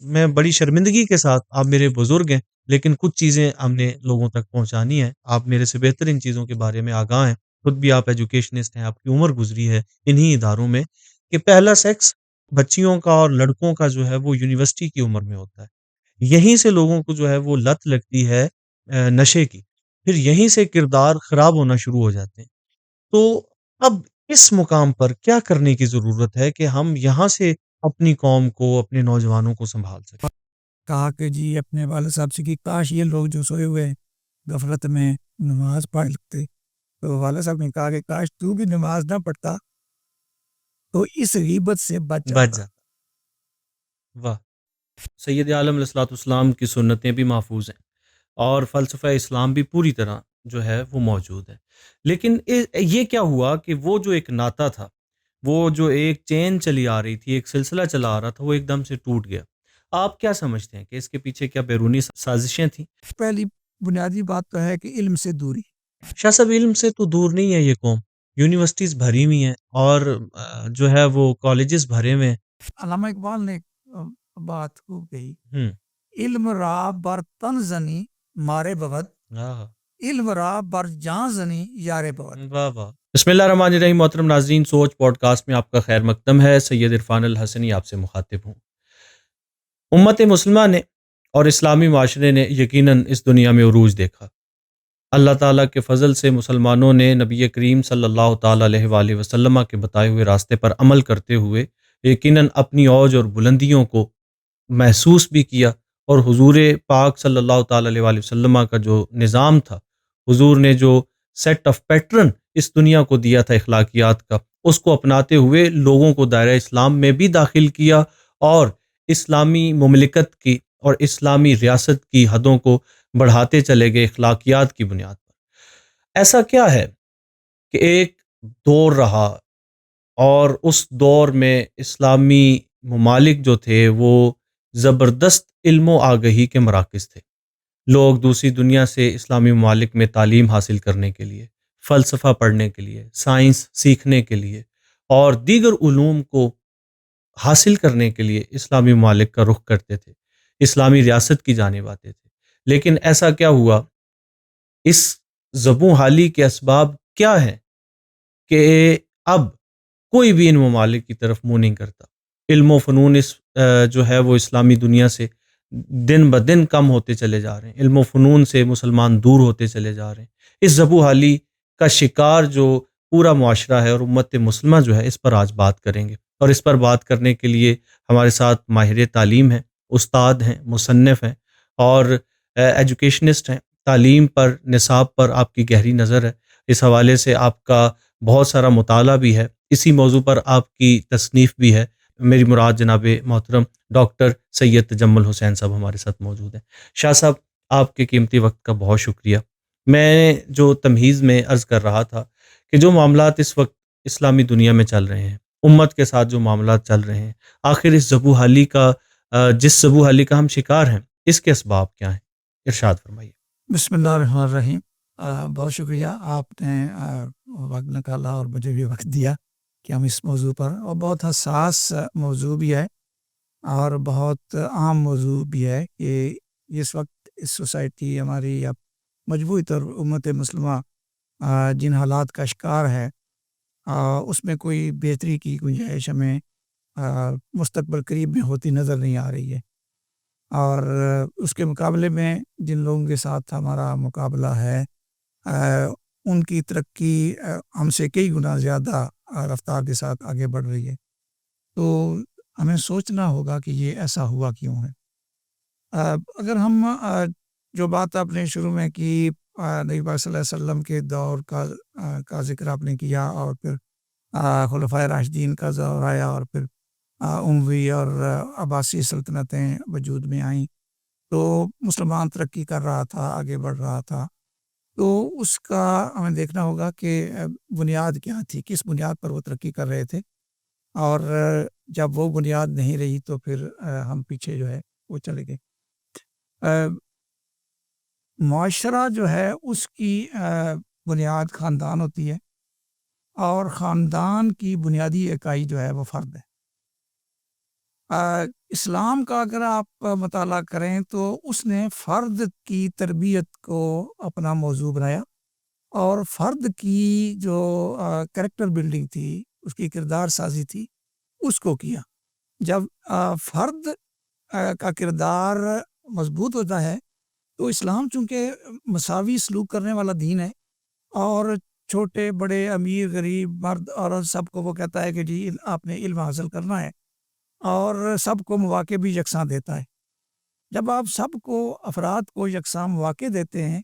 میں بڑی شرمندگی کے ساتھ، آپ میرے بزرگ ہیں، لیکن کچھ چیزیں ہم نے لوگوں تک پہنچانی ہیں۔ آپ میرے سے بہتر ان چیزوں کے بارے میں آگاہ ہیں، خود بھی آپ ایجوکیشنسٹ ہیں، آپ کی عمر گزری ہے انہی اداروں میں، کہ پہلا سیکس بچیوں کا اور لڑکوں کا جو ہے وہ یونیورسٹی کی عمر میں ہوتا ہے۔ یہیں سے لوگوں کو جو ہے وہ لت لگتی ہے نشے کی، پھر یہیں سے کردار خراب ہونا شروع ہو جاتے ہیں۔ تو اب اس مقام پر کیا کرنے کی ضرورت ہے کہ ہم یہاں سے اپنی قوم کو، اپنے نوجوانوں کو سنبھال سکیں؟ کہا کہ جی اپنے والد صاحب سے کہ کاش یہ لوگ جو سوئے ہوئے غفلت میں نماز پڑھ لگتے، تو والد صاحب نے کہا کہ کاش تو بھی نماز نہ پڑھتا تو اس غیبت سے بچ بچ جاتا۔ جاتا۔ واہ! سید عالم علیہ الصلوۃ والسلام کی سنتیں بھی محفوظ ہیں اور فلسفہ اسلام بھی پوری طرح جو ہے وہ موجود ہے۔ لیکن یہ کیا ہوا کہ وہ جو ایک ناطہ تھا، وہ جو ایک چین چلی آ رہی تھی، ایک سلسلہ چلا آ رہا تھا، وہ ایک دم سے ٹوٹ گیا۔ آپ کیا سمجھتے ہیں کہ اس کے پیچھے کیا بیرونی سازشیں تھیں؟ پہلی بنیادی بات تو ہے کہ علم سے دوری۔ شاہ صاحب، علم سے تو دور نہیں ہے یہ قوم، یونیورسٹیز بھری ہوئی ہیں اور جو ہے وہ کالجز بھرے ہوئے ہیں۔ علامہ اقبال نے بات خوب کہی، ہوں، علم را بر تن زنی مارے بود، واہ علم را بر جان زنی یارے بود۔ واہ واہ! بسم اللہ الرحمن الرحیم۔ محترم ناظرین، سوچ پوڈ کاسٹ میں آپ کا خیر مقدم ہے۔ سید عرفان الحسنی آپ سے مخاطب ہوں۔ امت مسلمہ نے اور اسلامی معاشرے نے یقیناً اس دنیا میں عروج دیکھا۔ اللہ تعالیٰ کے فضل سے مسلمانوں نے نبی کریم صلی اللہ تعالیٰ علیہ وآلہ وسلم کے بتائے ہوئے راستے پر عمل کرتے ہوئے یقیناً اپنی اوج اور بلندیوں کو محسوس بھی کیا، اور حضور پاک صلی اللہ تعالیٰ علیہ وآلہ وسلم کا جو نظام تھا، حضور نے جو سیٹ آف پیٹرن اس دنیا کو دیا تھا اخلاقیات کا، اس کو اپناتے ہوئے لوگوں کو دائرہ اسلام میں بھی داخل کیا اور اسلامی مملکت کی اور اسلامی ریاست کی حدوں کو بڑھاتے چلے گئے اخلاقیات کی بنیاد پر۔ ایسا کیا ہے کہ ایک دور رہا اور اس دور میں اسلامی ممالک جو تھے وہ زبردست علم و آگہی کے مراکز تھے۔ لوگ دوسری دنیا سے اسلامی ممالک میں تعلیم حاصل کرنے کے لیے، فلسفہ پڑھنے کے لیے، سائنس سیکھنے کے لیے اور دیگر علوم کو حاصل کرنے کے لیے اسلامی ممالک کا رخ کرتے تھے، اسلامی ریاست کی جانب آتے تھے۔ لیکن ایسا کیا ہوا، اس زبوں حالی کے اسباب کیا ہیں کہ اب کوئی بھی ان ممالک کی طرف منہ نہیں کرتا۔ علم و فنون جو ہے وہ اسلامی دنیا سے دن بدن کم ہوتے چلے جا رہے ہیں، علم و فنون سے مسلمان دور ہوتے چلے جا رہے ہیں۔ اس زبوں حالی کا شکار جو پورا معاشرہ ہے اور امت مسلمہ جو ہے، اس پر آج بات کریں گے، اور اس پر بات کرنے کے لیے ہمارے ساتھ ماہر تعلیم ہیں، استاد ہیں، مصنف ہیں اور ایجوکیشنسٹ ہیں۔ تعلیم پر، نصاب پر آپ کی گہری نظر ہے، اس حوالے سے آپ کا بہت سارا مطالعہ بھی ہے، اسی موضوع پر آپ کی تصنیف بھی ہے۔ میری مراد جناب محترم ڈاکٹر سید تجمل حسین صاحب ہمارے ساتھ موجود ہیں۔ شاہ صاحب، آپ کے قیمتی وقت کا بہت شکریہ۔ میں جو تمہیز میں عرض کر رہا تھا کہ جو معاملات اس وقت اسلامی دنیا میں چل رہے ہیں، امت کے ساتھ جو معاملات چل رہے ہیں، آخر اس زبوں حالی کا جس زبوں حالی کا ہم شکار ہیں، اس کے اسباب کیا ہیں؟ ارشاد فرمائیے۔ بسم اللہ الرحمن الرحیم۔ بہت شکریہ، آپ نے وقت نکالا اور مجھے بھی وقت دیا کہ ہم اس موضوع پر، اور بہت حساس موضوع بھی ہے اور بہت عام موضوع بھی ہے کہ اس وقت اس سوسائٹی ہماری یا مجموعی طور امت مسلمہ جن حالات کا شکار ہے، اس میں کوئی بہتری کی گنجائش ہمیں مستقبل قریب میں ہوتی نظر نہیں آ رہی ہے، اور اس کے مقابلے میں جن لوگوں کے ساتھ ہمارا مقابلہ ہے، ان کی ترقی ہم سے کئی گنا زیادہ رفتار کے ساتھ آگے بڑھ رہی ہے۔ تو ہمیں سوچنا ہوگا کہ یہ ایسا ہوا کیوں ہے۔ اگر ہم جو بات آپ نے شروع میں کی، نبی پاک صلی اللہ علیہ وسلم کے دور کا ذکر آپ نے کیا، اور پھر خلفائے راشدین کا دور آیا، اور پھر اموی اور عباسی سلطنتیں وجود میں آئیں، تو مسلمان ترقی کر رہا تھا، آگے بڑھ رہا تھا، تو اس کا ہمیں دیکھنا ہوگا کہ بنیاد کیا تھی، کس بنیاد پر وہ ترقی کر رہے تھے، اور جب وہ بنیاد نہیں رہی تو پھر ہم پیچھے جو ہے وہ چلے گئے۔ معاشرہ جو ہے اس کی بنیاد خاندان ہوتی ہے، اور خاندان کی بنیادی اکائی جو ہے وہ فرد ہے، اسلام کا اگر آپ مطالعہ کریں تو اس نے فرد کی تربیت کو اپنا موضوع بنایا، اور فرد کی جو کریکٹر بلڈنگ تھی، اس کی کردار سازی تھی، اس کو کیا۔ جب فرد کا کردار مضبوط ہوتا ہے تو اسلام چونکہ مساوی سلوک کرنے والا دین ہے، اور چھوٹے بڑے امیر غریب مرد عورت سب کو وہ کہتا ہے کہ جی آپ نے علم حاصل کرنا ہے، اور سب کو مواقع بھی یکساں دیتا ہے۔ جب آپ سب کو افراد کو یکساں مواقع دیتے ہیں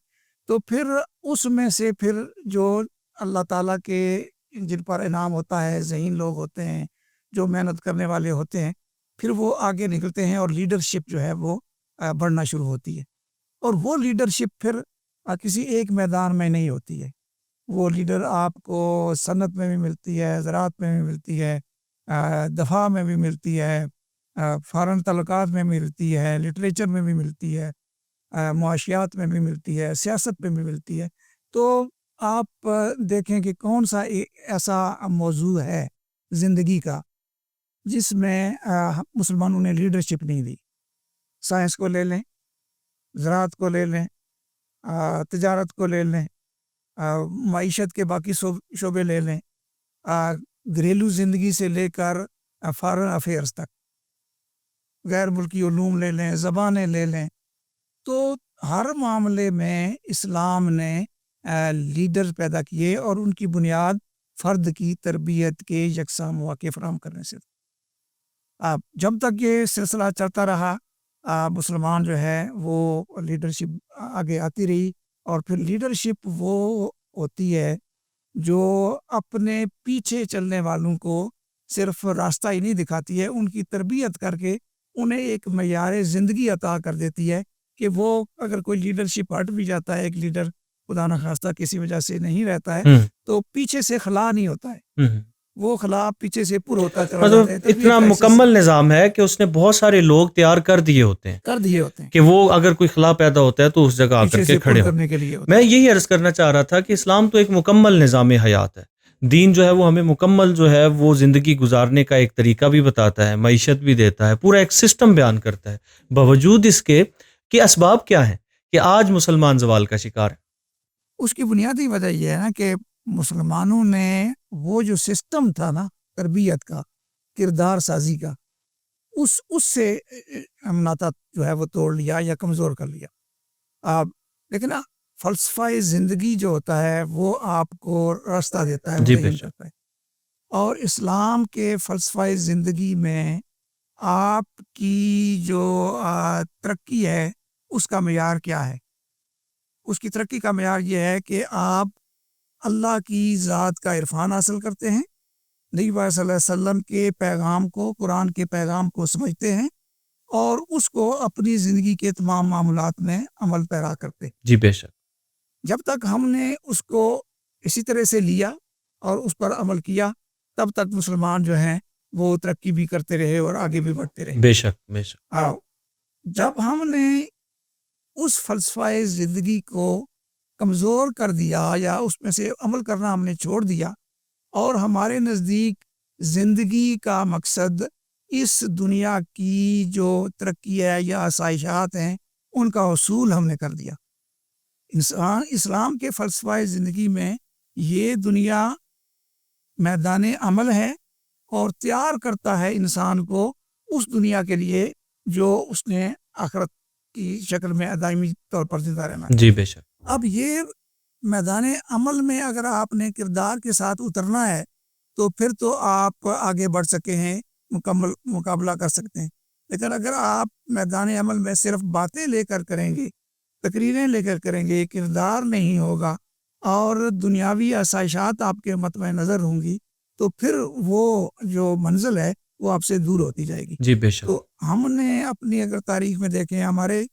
تو پھر اس میں سے پھر جو اللہ تعالیٰ کے جن پر انعام ہوتا ہے، ذہین لوگ ہوتے ہیں جو محنت کرنے والے ہوتے ہیں، پھر وہ آگے نکلتے ہیں اور لیڈرشپ جو ہے وہ بڑھنا شروع ہوتی ہے۔ اور وہ لیڈرشپ پھر کسی ایک میدان میں نہیں ہوتی ہے، وہ لیڈر آپ کو صنعت میں بھی ملتی ہے، زراعت میں بھی ملتی ہے، دفاع میں بھی ملتی ہے، فارن تعلقات میں ملتی ہے، لٹریچر میں بھی ملتی ہے، معاشیات میں بھی ملتی ہے، سیاست میں بھی ملتی ہے۔ تو آپ دیکھیں کہ کون سا ایسا موضوع ہے زندگی کا جس میں مسلمانوں نے لیڈرشپ نہیں دی۔ سائنس کو لے لیں، زراعت کو لے لیں، تجارت کو لے لیں، معیشت کے باقی شعبے لے لیں، گھریلو زندگی سے لے کر فارن افیئرس تک، غیر ملکی علوم لے لیں، زبانیں لے لیں، تو ہر معاملے میں اسلام نے لیڈر پیدا کیے، اور ان کی بنیاد فرد کی تربیت کے یکساں مواقع فراہم کرنے سے۔ جب تک یہ سلسلہ چلتا رہا، مسلمان جو ہے وہ لیڈرشپ آگے آتی رہی، اور پھر لیڈرشپ وہ ہوتی ہے جو اپنے پیچھے چلنے والوں کو صرف راستہ ہی نہیں دکھاتی ہے، ان کی تربیت کر کے انہیں ایک معیار زندگی عطا کر دیتی ہے کہ وہ اگر کوئی لیڈرشپ ہٹ بھی جاتا ہے، ایک لیڈر خدا نخواستہ کسی وجہ سے نہیں رہتا ہے، تو پیچھے سے خلا نہیں ہوتا ہے، وہ خلا پیچھے سے پر ہوتا چلا جاتا ہے۔ اتنا مکمل نظام ہے کہ اس نے بہت سارے لوگ تیار کر دیے ہوتے ہیں کہ وہ اگر کوئی خلا پیدا ہوتا ہے تو اس جگہ آ کر کے کھڑے ہو۔ میں یہی عرض کرنا چاہ رہا تھا کہ اسلام تو ایک مکمل نظام حیات ہے، دین جو ہے وہ ہمیں مکمل جو ہے وہ زندگی گزارنے کا ایک طریقہ بھی بتاتا ہے، معیشت بھی دیتا ہے، پورا ایک سسٹم بیان کرتا ہے، باوجود اس کے کہ اسباب کیا ہیں کہ آج مسلمان زوال کا شکار ہے۔ اس کی بنیادی وجہ یہ ہے نا کہ مسلمانوں نے وہ جو سسٹم تھا نا تربیت کا، کردار سازی کا، اس سے ناطہ جو ہے وہ توڑ لیا یا کمزور کر لیا۔ لیکن فلسفہ زندگی جو ہوتا ہے وہ آپ کو راستہ دیتا ہے، متعین کرتا ہے، اور اسلام کے فلسفہ زندگی میں آپ کی جو ترقی ہے اس کا معیار کیا ہے؟ اس کی ترقی کا معیار یہ ہے کہ آپ اللہ کی ذات کا عرفان حاصل کرتے ہیں، نبی صلی اللہ علیہ وسلم کے پیغام کو، قرآن کے پیغام کو سمجھتے ہیں، اور اس کو اپنی زندگی کے تمام معاملات میں عمل پیرا کرتے ہیں۔ جی بے شک۔ جب تک ہم نے اس کو اسی طرح سے لیا اور اس پر عمل کیا، تب تک مسلمان جو ہیں وہ ترقی بھی کرتے رہے اور آگے بھی بڑھتے رہے۔ بے شک بے شک۔ جب ہم نے اس فلسفہ زندگی کو کمزور کر دیا یا اس میں سے عمل کرنا ہم نے چھوڑ دیا، اور ہمارے نزدیک زندگی کا مقصد اس دنیا کی جو ترقی ہے یا آسائشات ہیں ان کا حصول ہم نے کر دیا۔ اسلام کے فلسفہ زندگی میں یہ دنیا میدان عمل ہے، اور تیار کرتا ہے انسان کو اس دنیا کے لیے جو اس نے آخرت کی شکل میں دائمی طور پر زندہ رہنا ہے۔ جی بے شک۔ اب یہ میدان عمل میں اگر آپ نے کردار کے ساتھ اترنا ہے تو پھر تو آپ آگے بڑھ سکے ہیں، مکمل مقابلہ کر سکتے ہیں۔ لیکن اگر آپ میدان عمل میں صرف باتیں لے کر کریں گے، تقریریں لے کر کریں گے، کردار نہیں ہوگا، اور دنیاوی آسائشات آپ کے مطمع نظر ہوں گی، تو پھر وہ جو منزل ہے وہ آپ سے دور ہوتی جائے گی۔ جی بے شک۔ تو ہم نے اپنی اگر تاریخ میں دیکھیں، ہمارے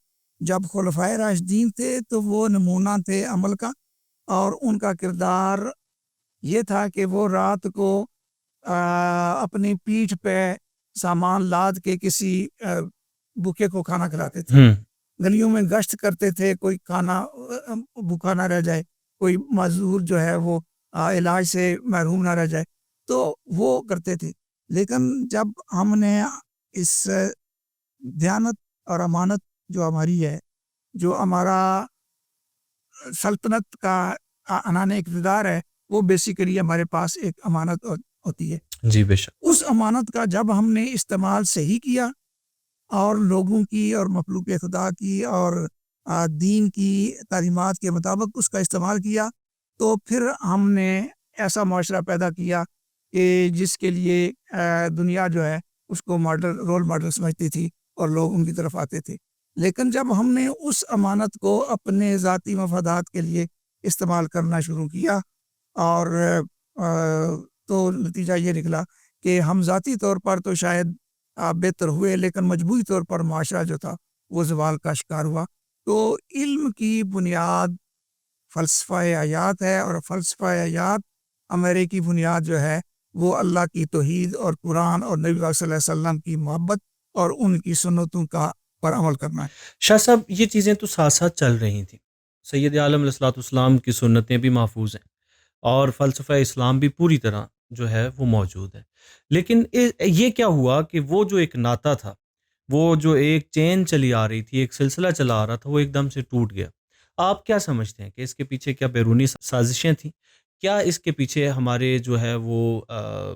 جب خلفائے راشدین تھے تو وہ نمونہ تھے عمل کا، اور ان کا کردار یہ تھا کہ وہ رات کو اپنی پیٹھ پہ سامان لاد کے کسی بھوکے کو کھانا کھلاتے تھے، گلیوں میں گشت کرتے تھے، کوئی کھانا بھوکا نہ رہ جائے، کوئی معذور جو ہے وہ علاج سے محروم نہ رہ جائے، تو وہ کرتے تھے۔ لیکن جب ہم نے اس دیانت اور امانت جو ہماری ہے، جو ہمارا سلطنت کا عنان اقتدار ہے، وہ بیسیکلی ہمارے پاس ایک امانت ہوتی ہے۔ جی بے شک۔ اس امانت کا جب ہم نے استعمال صحیح کیا اور لوگوں کی اور مخلوق خدا کی اور دین کی تعلیمات کے مطابق اس کا استعمال کیا، تو پھر ہم نے ایسا معاشرہ پیدا کیا کہ جس کے لیے دنیا جو ہے اس کو رول ماڈل سمجھتی تھی اور لوگ ان کی طرف آتے تھے۔ لیکن جب ہم نے اس امانت کو اپنے ذاتی مفادات کے لیے استعمال کرنا شروع کیا اور تو نتیجہ یہ نکلا کہ ہم ذاتی طور پر تو شاید بہتر ہوئے، لیکن مجموعی طور پر معاشرہ جو تھا وہ زوال کا شکار ہوا۔ تو علم کی بنیاد فلسفہ حیات ہے، اور فلسفہ حیات عمرے کی بنیاد جو ہے وہ اللہ کی توحید اور قرآن اور نبی صلی اللہ علیہ وسلم کی محبت اور ان کی سنتوں کا پر عمل کرنا ہے۔ شاہ صاحب یہ چیزیں تو ساتھ ساتھ چل رہی تھیں، سید عالم علیہ الصلوۃ والسلام کی سنتیں بھی محفوظ ہیں اور فلسفہ اسلام بھی پوری طرح جو ہے وہ موجود ہے، لیکن یہ کیا ہوا کہ وہ جو ایک ناطہ تھا، وہ جو ایک چین چلی آ رہی تھی، ایک سلسلہ چلا آ رہا تھا، وہ ایک دم سے ٹوٹ گیا۔ آپ کیا سمجھتے ہیں کہ اس کے پیچھے کیا بیرونی سازشیں تھیں؟ کیا اس کے پیچھے ہمارے جو ہے وہ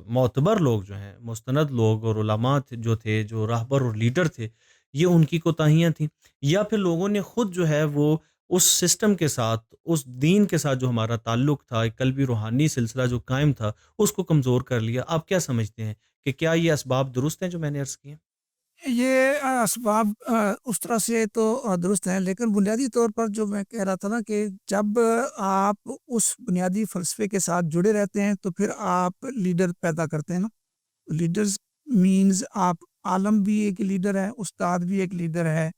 معتبر لوگ جو ہیں، مستند لوگ اور علماء جو تھے، جو راہبر اور لیڈر تھے، یہ ان کی کوتاہیاں تھیں، یا پھر لوگوں نے خود جو ہے وہ اس سسٹم کے ساتھ، اس دین کے ساتھ جو ہمارا تعلق تھا، ایک قلبی روحانی سلسلہ جو قائم تھا، اس کو کمزور کر لیا؟ آپ کیا سمجھتے ہیں کہ کیا یہ اسباب درست ہیں جو میں نے عرض کیے؟ یہ اسباب اس طرح سے تو درست ہیں، لیکن بنیادی طور پر جو میں کہہ رہا تھا نا کہ جب آپ اس بنیادی فلسفے کے ساتھ جڑے رہتے ہیں تو پھر آپ لیڈر پیدا کرتے ہیں نا۔ لیڈرز مینز آپ عالم بھی ایک لیڈر ہے، استاد بھی ایک لیڈر ہے،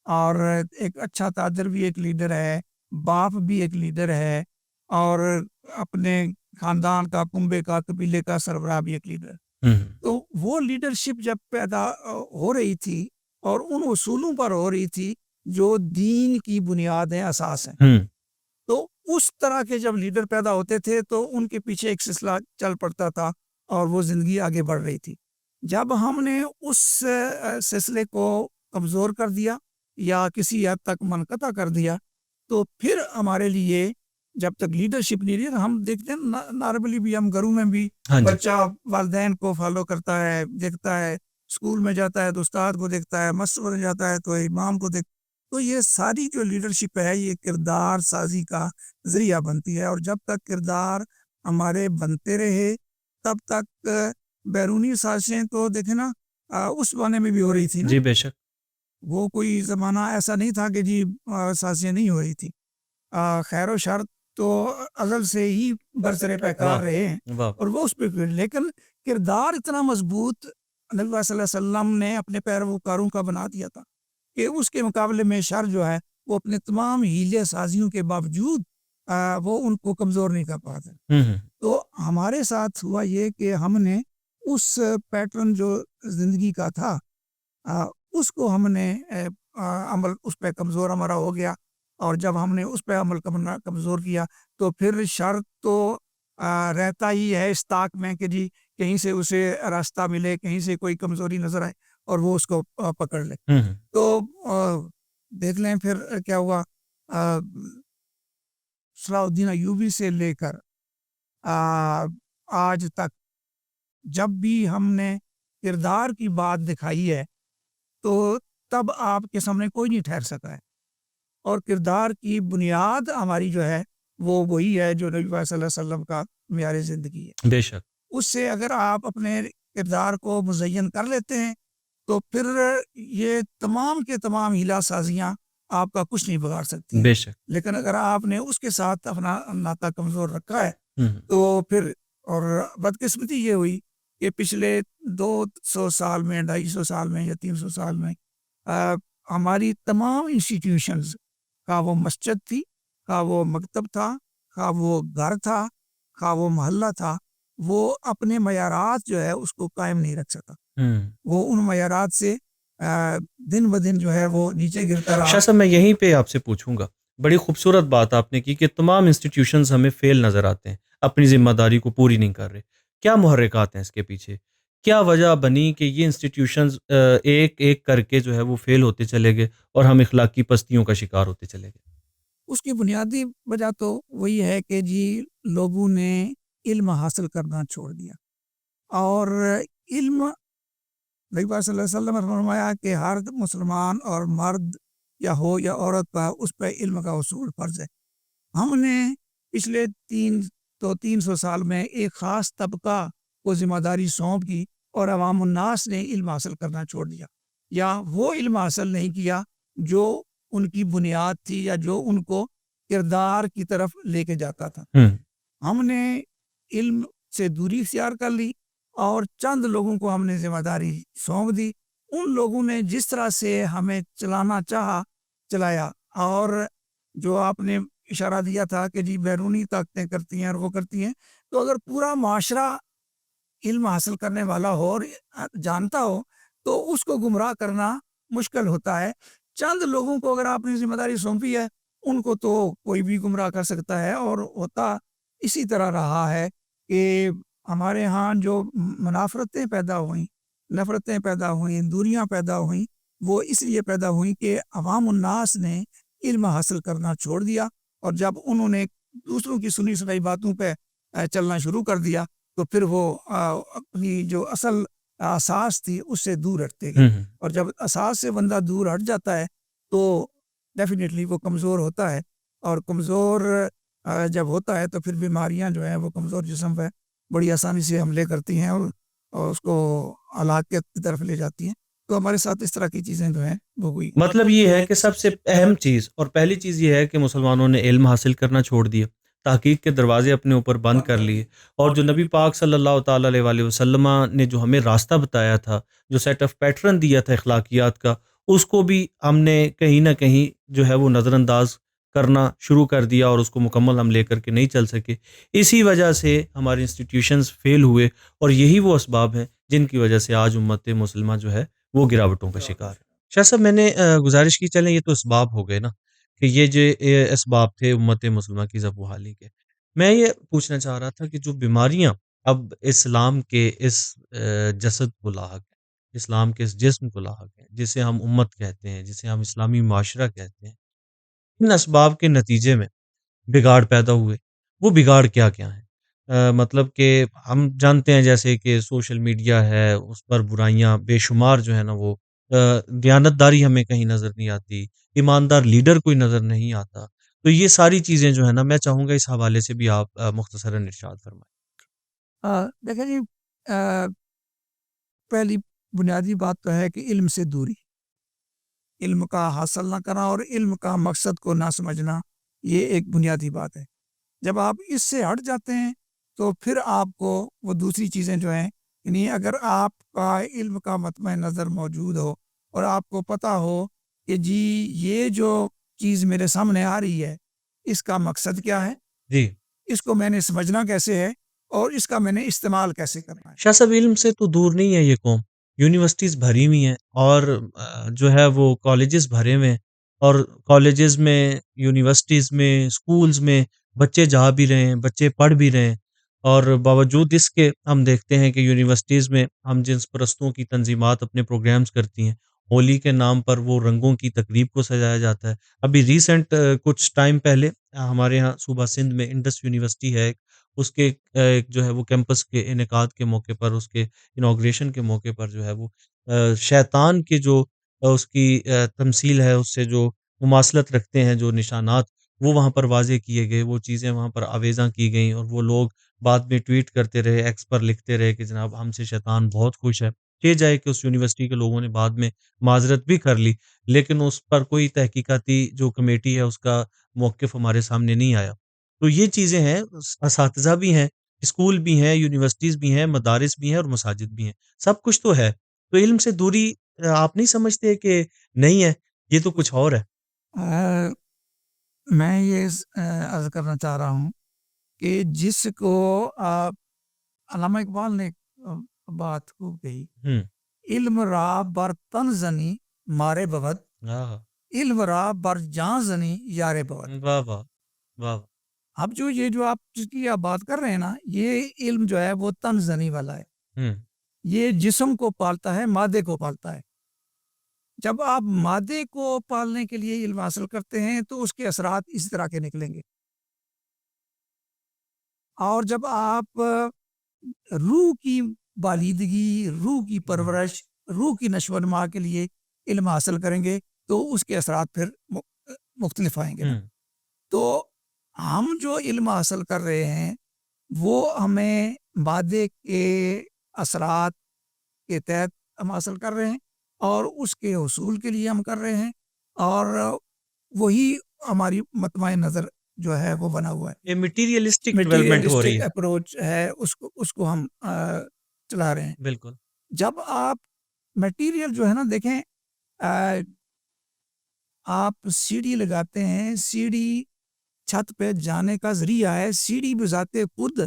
اور ایک اچھا تاجر بھی ایک لیڈر ہے، باپ بھی ایک لیڈر ہے، اور اپنے خاندان کا، کنبے کا، قبیلے کا سربراہ بھی ایک لیڈر ہے۔ تو وہ لیڈرشپ جب پیدا ہو رہی تھی اور ان اصولوں پر ہو رہی تھی جو دین کی بنیاد ہیں، اساس ہیں، تو اس طرح کے جب لیڈر پیدا ہوتے تھے تو ان کے پیچھے ایک سلسلہ چل پڑتا تھا اور وہ زندگی آگے بڑھ رہی تھی۔ جب ہم نے اس سلسلے کو کمزور کر دیا یا کسی حد تک منقطع کر دیا، تو پھر ہمارے لیے جب تک لیڈرشپ نہیں رہی، ہم دیکھتے ہیں نارملی بھی، ہم گھروں میں بھی بچہ والدین کو فالو کرتا ہے، دیکھتا ہے، اسکول میں جاتا ہے تو استاد کو دیکھتا ہے، مسجد میں جاتا ہے تو امام کو تو یہ ساری جو لیڈرشپ ہے یہ کردار سازی کا ذریعہ بنتی ہے، اور جب تک کردار ہمارے بنتے رہے تب تک بیرونی سازشیں تو دیکھیں نا اس زمانے میں بھی ہو رہی تھی نا۔ جی بے شک۔ وہ کوئی زمانہ ایسا نہیں تھا کہ جی سازشیں نہیں ہو رہی تھی۔ خیر و شر تو ازل سے ہی برسر پیکار رہے ہیں، اور وہ اس پہ لیکن کردار اتنا مضبوط نبی صلی اللہ علیہ وسلم نے اپنے پیروکاروں کا بنا دیا تھا کہ اس کے مقابلے میں شر جو ہے وہ اپنے تمام ہیلے سازیوں کے باوجود وہ ان کو کمزور نہیں کر پاتے۔ تو ہمارے ساتھ ہوا یہ کہ ہم نے اس پیٹرن جو زندگی کا تھا اس کو ہم نے عمل اس پہ کمزور ہمارا ہو گیا، اور جب ہم نے اس پہ عمل کرنا کمزور کیا تو پھر شر تو رہتا ہی ہے اس طاق میں کہ جی کہیں سے اسے راستہ ملے، کہیں سے کوئی کمزوری نظر آئے اور وہ اس کو پکڑ لے۔ تو دیکھ لیں پھر کیا ہوا، صلاح الدین ایوبی سے لے کر آج تک جب بھی ہم نے کردار کی بات دکھائی ہے تو تب آپ کے سامنے کوئی نہیں ٹھہر سکا ہے، اور کردار کی بنیاد ہماری جو ہے وہ وہی ہے جو نبی صلی اللہ علیہ وسلم کا معیار زندگی ہے۔ بے شک۔ اس سے اگر آپ اپنے کردار کو مزین کر لیتے ہیں تو پھر یہ تمام کے تمام ہیلا سازیاں آپ کا کچھ نہیں بگاڑ سکتی۔ بے شک۔ لیکن اگر آپ نے اس کے ساتھ اپنا ناطہ کمزور رکھا ہے تو پھر، اور بدقسمتی یہ ہوئی کہ پچھلے 200 سال میں، 250 سال میں یا 300 سال میں ہماری تمام انسٹیٹیوشنز، خواہ وہ مسجد تھی، خواہ وہ مکتب تھا، خواہ وہ گھر تھا، خواہ وہ محلہ تھا، وہ اپنے معیارات جو ہے اس کو قائم نہیں رکھ سکا۔ وہ ان معیارات سے دن بدن جو ہے وہ نیچے گرتا رہا۔ شاہ صاحب میں یہیں پہ آپ سے پوچھوں گا، بڑی خوبصورت بات آپ نے کی کہ تمام انسٹیٹیوشنز ہمیں فیل نظر آتے ہیں، اپنی ذمہ داری کو پوری نہیں کر رہے۔ کیا محرکات ہیں اس کے پیچھے؟ کیا وجہ بنی کہ یہ انسٹیٹیوشنز ایک ایک کر کے جو ہے وہ فیل ہوتے چلے گئے اور ہم اخلاقی پستیوں کا شکار ہوتے چلے گئے؟ اس کی بنیادی وجہ تو وہی ہے کہ جی لوگوں نے علم حاصل کرنا چھوڑ دیا، اور علم، نبی پاک صلی اللہ علیہ وسلم نے فرمایا کہ ہر مسلمان اور مرد یا ہو یا عورت پر اس پہ علم کا حصول فرض ہے۔ ہم نے پچھلے 300 سال میں ایک خاص طبقہ کو ذمہ داری سونپ دی اور عوام الناس نے علم حاصل کرنا چھوڑ دیا، یا وہ علم حاصل نہیں کیا جو ان کی بنیاد تھی یا جو ان کو کردار کی طرف لے کے جاتا تھا۔ ہم نے علم سے دوری اختیار کر لی اور چند لوگوں کو ہم نے ذمہ داری سونپ دی۔ ان لوگوں نے جس طرح سے ہمیں چلانا چاہا چلایا، اور جو آپ نے اشارہ دیا تھا کہ جی بیرونی طاقتیں کرتی ہیں اور وہ کرتی ہیں، تو اگر پورا معاشرہ علم حاصل کرنے والا ہو اور جانتا ہو تو اس کو گمراہ کرنا مشکل ہوتا ہے۔ چند لوگوں کو اگر آپ نے ذمہ داری سونپی ہے، ان کو تو کوئی بھی گمراہ کر سکتا ہے، اور ہوتا اسی طرح رہا ہے کہ ہمارے ہاں جو منافرتیں پیدا ہوئیں، نفرتیں پیدا ہوئیں، دوریاں پیدا ہوئیں، وہ اس لیے پیدا ہوئیں کہ عوام الناس نے علم حاصل کرنا چھوڑ دیا، اور جب انہوں نے دوسروں کی سنی سنائی باتوں پہ چلنا شروع کر دیا تو پھر وہ اپنی جو اصل اساس تھی اس سے دور ہٹتے گئے، اور جب اساس سے بندہ دور ہٹ جاتا ہے تو ڈیفینیٹلی وہ کمزور ہوتا ہے، اور کمزور جب ہوتا ہے تو پھر بیماریاں جو ہیں وہ کمزور جسم پہ بڑی آسانی سے حملے کرتی ہیں اور اس کو ہلاکت کی طرف لے جاتی ہیں۔ تو ہمارے ساتھ اس طرح کی چیزیں جو ہیں وہ ہوئی۔ مطلب یہ ہے کہ سب سے اہم چیز اور پہلی چیز یہ ہے کہ مسلمانوں نے علم حاصل کرنا چھوڑ دیا، تحقیق کے دروازے اپنے اوپر بند کر لیے، اور جو نبی پاک صلی اللہ تعالیٰ علیہ وآلہ وسلم نے جو ہمیں راستہ بتایا تھا، جو سیٹ آف پیٹرن دیا تھا اخلاقیات کا، اس کو بھی ہم نے کہیں نہ کہیں جو ہے وہ نظر انداز کرنا شروع کر دیا، اور اس کو مکمل ہم لے کر کے نہیں چل سکے۔ اسی وجہ سے ہمارے انسٹیٹیوشنز فیل ہوئے، اور یہی وہ اسباب ہیں جن کی وجہ سے آج امت مسلمہ جو ہے وہ گراوٹوں کا شکار ہے۔ شاہ صاحب، میں نے گزارش کی، چلیں یہ تو اسباب ہو گئے نا، کہ یہ جو اسباب تھے امت مسلمہ کی زب وحالی کے، میں یہ پوچھنا چاہ رہا تھا کہ جو بیماریاں اب اسلام کے اس جسد کو لاحق ہیں، اسلام کے اس جسم کو لاحق ہیں، جسے ہم امت کہتے ہیں، جسے ہم اسلامی معاشرہ کہتے ہیں، ان اسباب کے نتیجے میں بگاڑ پیدا ہوئے، وہ بگاڑ کیا کیا ہیں؟ مطلب کہ ہم جانتے ہیں جیسے کہ سوشل میڈیا ہے، اس پر برائیاں بے شمار جو ہے نا وہ، دیانتداری ہمیں کہیں نظر نہیں آتی، ایماندار لیڈر کوئی نظر نہیں آتا، تو یہ ساری چیزیں جو ہے نا، میں چاہوں گا اس حوالے سے بھی آپ مختصراً ارشاد فرمائیں۔ دیکھیں جی، پہلی بنیادی بات تو ہے کہ علم سے دوری، علم کا حاصل نہ کرنا اور علم کا مقصد کو نہ سمجھنا، یہ ایک بنیادی بات ہے۔ جب آپ اس سے ہٹ جاتے ہیں تو پھر آپ کو وہ دوسری چیزیں جو ہیں، یعنی اگر آپ کا علم کا مطمع نظر موجود ہو اور آپ کو پتہ ہو کہ جی یہ جو چیز میرے سامنے آ رہی ہے اس کا مقصد کیا ہے، جی اس کو میں نے سمجھنا کیسے ہے، اور اس کا میں نے استعمال کیسے کرنا ہے۔ شاہ صاحب، علم سے تو دور نہیں ہے یہ قوم، یونیورسٹیز بھری ہوئی ہیں، اور جو ہے وہ کالجز بھرے ہوئے ہیں، اور کالجز میں، یونیورسٹیز میں، سکولز میں بچے جا بھی رہے ہیں، بچے پڑھ بھی رہے ہیں، اور باوجود اس کے ہم دیکھتے ہیں کہ یونیورسٹیز میں ہم جنس پرستوں کی تنظیمات اپنے پروگرامز کرتی ہیں، ہولی کے نام پر وہ رنگوں کی تقریب کو سجایا جاتا ہے۔ ابھی ریسنٹ کچھ ٹائم پہلے ہمارے ہاں صوبہ سندھ میں انڈس یونیورسٹی ہے، اس کے ایک جو ہے وہ کیمپس کے انعقاد کے موقع پر، اس کے انوگریشن کے موقع پر جو ہے وہ شیطان کے جو اس کی تمثیل ہے، اس سے جو مماثلت رکھتے ہیں جو نشانات، وہ وہاں پر واضح کیے گئے، وہ چیزیں وہاں پر آویزاں کی گئیں، اور وہ لوگ بعد میں ٹویٹ کرتے رہے، ایکس پر لکھتے رہے کہ جناب ہم سے شیطان بہت خوش ہے۔ کہ جائے کہ اس یونیورسٹی کے لوگوں نے بعد میں معذرت بھی کر لی، لیکن اس پر کوئی تحقیقاتی جو کمیٹی ہے اس کا موقف ہمارے سامنے نہیں آیا۔ تو یہ چیزیں ہیں، اساتذہ بھی ہیں، اسکول بھی ہیں، یونیورسٹیز بھی ہیں، مدارس بھی ہیں، اور مساجد بھی ہیں، سب کچھ تو ہے، تو علم سے دوری آپ نہیں سمجھتے کہ نہیں ہے، یہ تو کچھ اور ہے؟ میں یہ عرض کرنا چاہ رہا ہوں کہ جس کو علامہ اقبال نے بات خوب کہی، ہوں، علم را بر تن زنی مارے بود، ہاں، علم را بر جان زنی یارے بود۔ واہ واہ، واہ، اب جو یہ جو آپ جس کی آپ بات کر رہے ہیں نا، یہ علم جو ہے وہ تن زنی والا ہے، ہوں، یہ جسم کو پالتا ہے، مادے کو پالتا ہے۔ جب آپ مادے کو پالنے کے لیے علم حاصل کرتے ہیں تو اس کے اثرات اس طرح کے نکلیں گے، اور جب آپ روح کی بالیدگی، روح کی پرورش، روح کی نشو و نما کے لیے علم حاصل کریں گے تو اس کے اثرات پھر مختلف آئیں گے نا۔ تو ہم جو علم حاصل کر رہے ہیں وہ ہمیں مادے کے اثرات کے تحت ہم حاصل کر رہے ہیں، اور اس کے حصول کے لیے ہم کر رہے ہیں، اور وہی ہماری مطمع نظر جو ہے وہ بنا ہوا ہے، یہ مٹیریلسٹک ڈیولپمنٹ ہو رہی میٹیریلسٹک ہے۔ اپروچ ہے، اس کو ہم چلا رہے ہیں۔ بالکل جب آپ میٹیریل جو ہے نا دیکھیں، آپ سیڑھی لگاتے ہیں، سیڑھی چھت پہ جانے کا ذریعہ ہے، سیڑھی بذات خود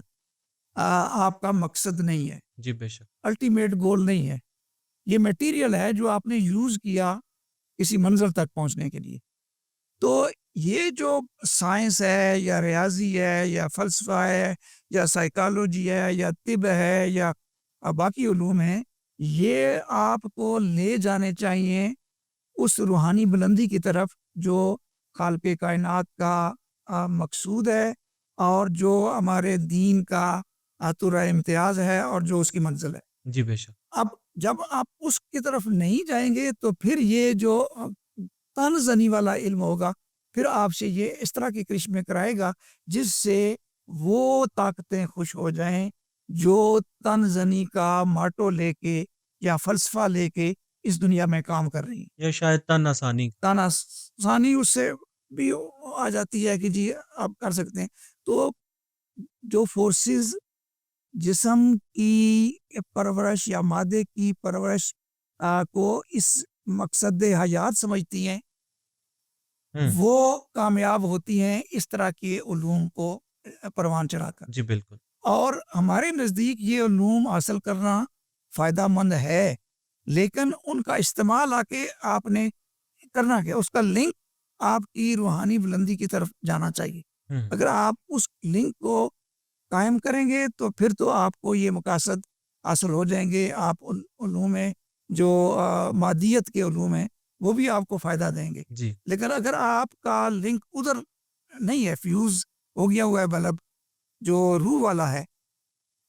آپ کا مقصد نہیں ہے، جی بے شک۔ الٹیمیٹ گول نہیں ہے، یہ میٹیریل ہے جو آپ نے یوز کیا کسی منزل تک پہنچنے کے لیے۔ تو یہ جو سائنس ہے یا ریاضی ہے یا فلسفہ ہے یا سائیکالوجی ہے یا طب ہے یا باقی علوم ہیں، یہ آپ کو لے جانے چاہیے اس روحانی بلندی کی طرف جو خالق کائنات کا مقصود ہے، اور جو ہمارے دین کا عطر امتیاز ہے، اور جو اس کی منزل ہے۔ جی بے شک۔ اب جب آپ اس کی طرف نہیں جائیں گے تو پھر یہ جو تن زنی والا علم ہوگا پھر آپ سے یہ اس طرح کے کرشمے کرائے گا جس سے وہ طاقتیں خوش ہو جائیں جو تن زنی کا ماٹو لے کے یا فلسفہ لے کے اس دنیا میں کام کر رہی ہیں۔ یا شاید تن آسانی۔ تانا ثانی اس سے بھی آ جاتی ہے کہ جی آپ کر سکتے ہیں۔ تو جو فورسز جسم کی پرورش یا مادے کی پرورش کو اس مقصد حیات سمجھتی ہیں، وہ کامیاب ہوتی ہیں اس طرح کے علوم کو پروان چڑھا کر۔ جی بالکل۔ اور ہمارے نزدیک یہ علوم حاصل کرنا فائدہ مند ہے، لیکن ان کا استعمال آ کے آپ نے کرنا کیا، اس کا لنک آپ کی روحانی بلندی کی طرف جانا چاہیے۔ اگر آپ اس لنک کو قائم کریں گے تو پھر تو آپ کو یہ مقاصد حاصل ہو جائیں گے۔ آپ علوم میں جو مادیت کے علوم ہیں وہ بھی آپ کو فائدہ دیں گے، جی لیکن اگر آپ کا لنک ادھر نہیں ہے، فیوز ہو گیا ہوا ہے بلب جو روح والا ہے،